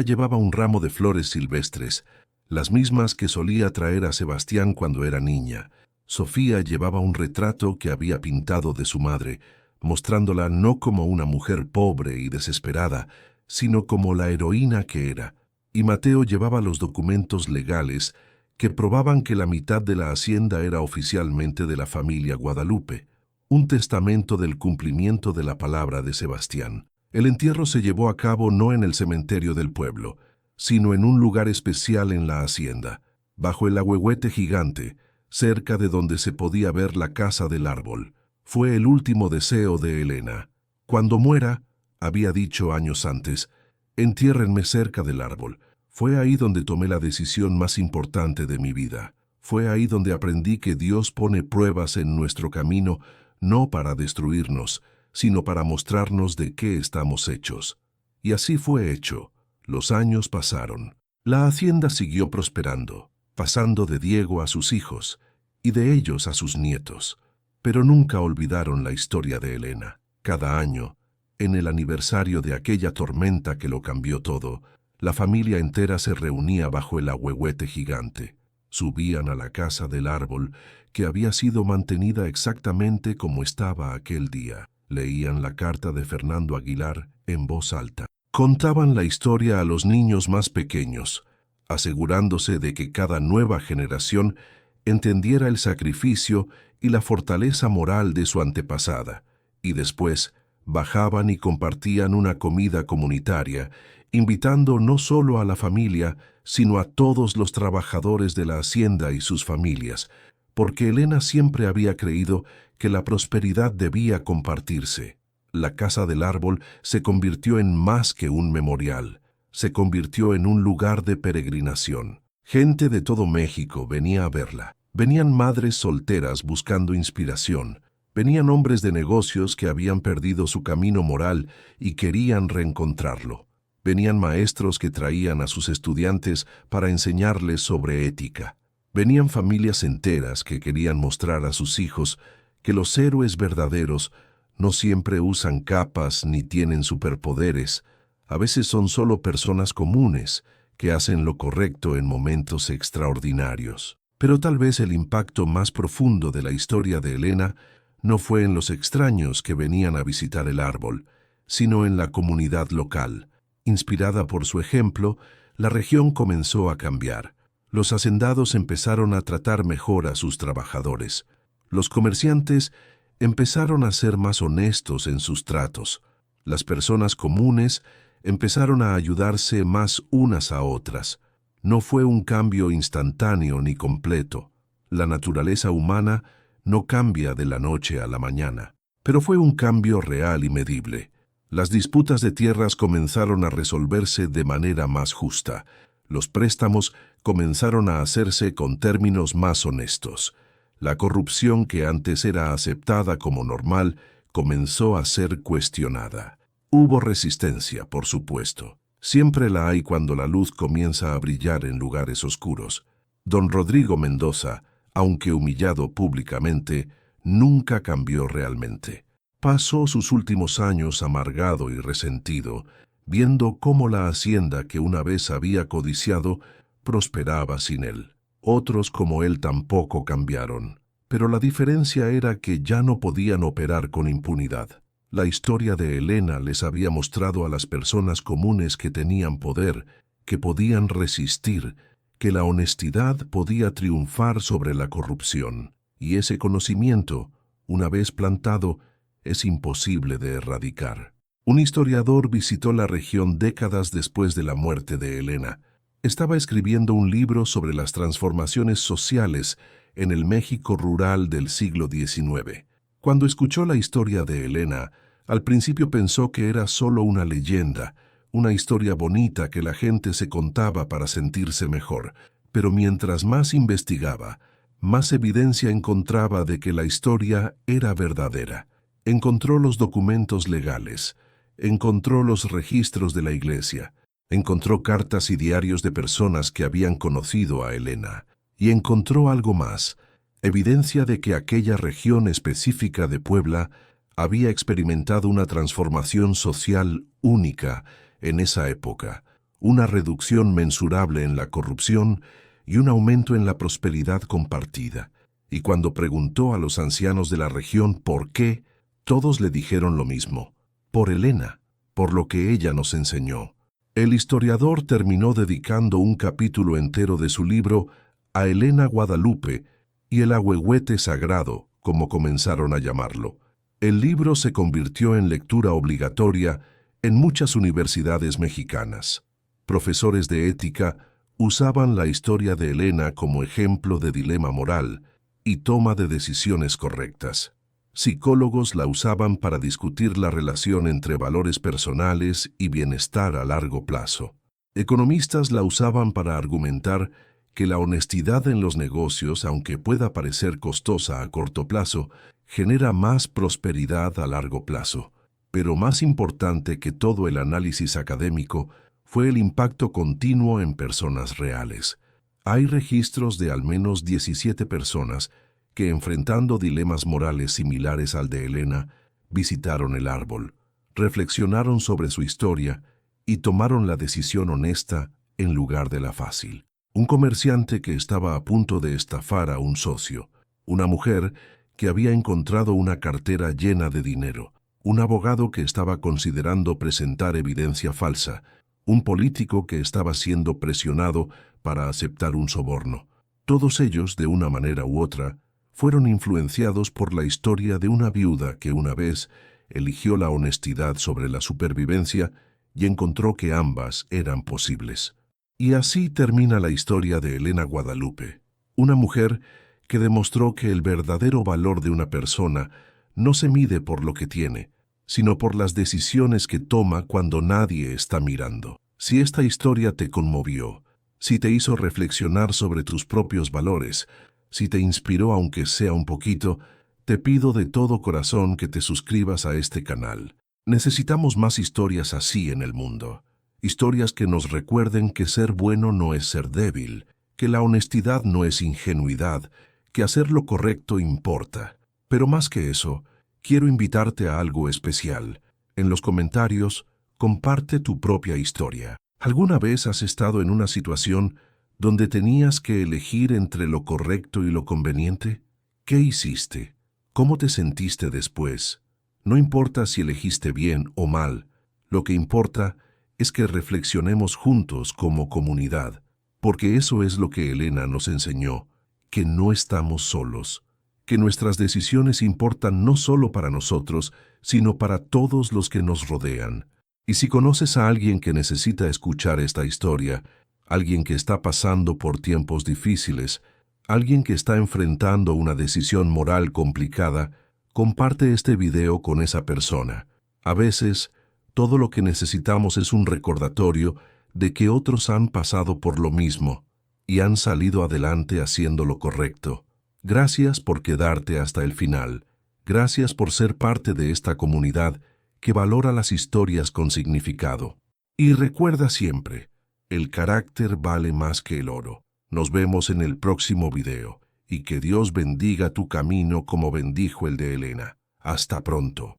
llevaba un ramo de flores silvestres, las mismas que solía traer a Sebastián cuando era niña. Sofía llevaba un retrato que había pintado de su madre, mostrándola no como una mujer pobre y desesperada, sino como la heroína que era, y Mateo llevaba los documentos legales que probaban que la mitad de la hacienda era oficialmente de la familia Guadalupe, un testamento del cumplimiento de la palabra de Sebastián. El entierro se llevó a cabo no en el cementerio del pueblo, sino en un lugar especial en la hacienda, bajo el ahuehuete gigante, cerca de donde se podía ver la casa del árbol. Fue el último deseo de Elena. Cuando muera, había dicho años antes, entiérrenme cerca del árbol. Fue ahí donde tomé la decisión más importante de mi vida. Fue ahí donde aprendí que Dios pone pruebas en nuestro camino, no para destruirnos, sino para mostrarnos de qué estamos hechos. Y así fue hecho. Los años pasaron. La hacienda siguió prosperando, pasando de Diego a sus hijos, y de ellos a sus nietos. Pero nunca olvidaron la historia de Elena. Cada año, en el aniversario de aquella tormenta que lo cambió todo, la familia entera se reunía bajo el ahuehuete gigante. Subían a la casa del árbol, que había sido mantenida exactamente como estaba aquel día. Leían la carta de Fernando Aguilar en voz alta. Contaban la historia a los niños más pequeños, asegurándose de que cada nueva generación entendiera el sacrificio y la fortaleza moral de su antepasada, y después bajaban y compartían una comida comunitaria, invitando no solo a la familia, sino a todos los trabajadores de la hacienda y sus familias, porque Elena siempre había creído que la prosperidad debía compartirse. La casa del árbol se convirtió en más que un memorial, se convirtió en un lugar de peregrinación. Gente de todo México venía a verla. Venían madres solteras buscando inspiración. Venían hombres de negocios que habían perdido su camino moral y querían reencontrarlo. Venían maestros que traían a sus estudiantes para enseñarles sobre ética. Venían familias enteras que querían mostrar a sus hijos que los héroes verdaderos no siempre usan capas ni tienen superpoderes. A veces son solo personas comunes que hacen lo correcto en momentos extraordinarios. Pero tal vez el impacto más profundo de la historia de Elena no fue en los extraños que venían a visitar el árbol, sino en la comunidad local. Inspirada por su ejemplo, la región comenzó a cambiar. Los hacendados empezaron a tratar mejor a sus trabajadores. Los comerciantes empezaron a ser más honestos en sus tratos. Las personas comunes empezaron a ayudarse más unas a otras. No fue un cambio instantáneo ni completo. La naturaleza humana no cambia de la noche a la mañana, pero fue un cambio real y medible. Las disputas de tierras comenzaron a resolverse de manera más justa. Los préstamos comenzaron a hacerse con términos más honestos. La corrupción que antes era aceptada como normal comenzó a ser cuestionada. Hubo resistencia, por supuesto. Siempre la hay cuando la luz comienza a brillar en lugares oscuros. Don Rodrigo Mendoza, aunque humillado públicamente, nunca cambió realmente. Pasó sus últimos años amargado y resentido, viendo cómo la hacienda que una vez había codiciado prosperaba sin él. Otros como él tampoco cambiaron, pero la diferencia era que ya no podían operar con impunidad. La historia de Elena les había mostrado a las personas comunes que tenían poder, que podían resistir, que la honestidad podía triunfar sobre la corrupción. Y ese conocimiento, una vez plantado, es imposible de erradicar. Un historiador visitó la región décadas después de la muerte de Elena. Estaba escribiendo un libro sobre las transformaciones sociales en el México rural del siglo XIX. Cuando escuchó la historia de Elena, al principio pensó que era solo una leyenda, una historia bonita que la gente se contaba para sentirse mejor. Pero mientras más investigaba, más evidencia encontraba de que la historia era verdadera. Encontró los documentos legales, encontró los registros de la iglesia, encontró cartas y diarios de personas que habían conocido a Elena, y encontró algo más, evidencia de que aquella región específica de Puebla había experimentado una transformación social única en esa época, una reducción mensurable en la corrupción y un aumento en la prosperidad compartida. Y cuando preguntó a los ancianos de la región por qué, todos le dijeron lo mismo: por Elena. por lo que ella nos enseñó. El historiador terminó dedicando un capítulo entero de su libro a Helena Guadalupe y el ahuehuete sagrado, como comenzaron a llamarlo. El libro se convirtió en lectura obligatoria en muchas universidades mexicanas. Profesores de ética usaban la historia de Helena como ejemplo de dilema moral y toma de decisiones correctas. Psicólogos la usaban para discutir la relación entre valores personales y bienestar a largo plazo. Economistas la usaban para argumentar que la honestidad en los negocios, aunque pueda parecer costosa a corto plazo, genera más prosperidad a largo plazo. Pero más importante que todo el análisis académico fue el impacto continuo en personas reales. Hay registros de al menos 17 personas que, enfrentando dilemas morales similares al de Helena, visitaron el árbol, reflexionaron sobre su historia y tomaron la decisión honesta en lugar de la fácil. Un comerciante que estaba a punto de estafar a un socio, una mujer que había encontrado una cartera llena de dinero, un abogado que estaba considerando presentar evidencia falsa, un político que estaba siendo presionado para aceptar un soborno. Todos ellos, de una manera u otra, fueron influenciados por la historia de una viuda que una vez eligió la honestidad sobre la supervivencia y encontró que ambas eran posibles. Y así termina la historia de Helena Guadalupe, una mujer que demostró que el verdadero valor de una persona no se mide por lo que tiene, sino por las decisiones que toma cuando nadie está mirando. Si esta historia te conmovió, si te hizo reflexionar sobre tus propios valores, si te inspiró aunque sea un poquito, te pido de todo corazón que te suscribas a este canal. Necesitamos más historias así en el mundo. Historias que nos recuerden que ser bueno no es ser débil, que la honestidad no es ingenuidad, que hacer lo correcto importa. Pero más que eso, quiero invitarte a algo especial. En los comentarios, comparte tu propia historia. ¿Alguna vez has estado en una situación donde tenías que elegir entre lo correcto y lo conveniente? ¿Qué hiciste? ¿Cómo te sentiste después? No importa si elegiste bien o mal, lo que importa es que reflexionemos juntos como comunidad, porque eso es lo que Helena nos enseñó, que no estamos solos, que nuestras decisiones importan no solo para nosotros, sino para todos los que nos rodean. Y si conoces a alguien que necesita escuchar esta historia, alguien que está pasando por tiempos difíciles, alguien que está enfrentando una decisión moral complicada, comparte este video con esa persona. A veces, todo lo que necesitamos es un recordatorio de que otros han pasado por lo mismo y han salido adelante haciendo lo correcto. Gracias por quedarte hasta el final. Gracias por ser parte de esta comunidad que valora las historias con significado. Y recuerda siempre, el carácter vale más que el oro. Nos vemos en el próximo video, y que Dios bendiga tu camino como bendijo el de Helena. Hasta pronto.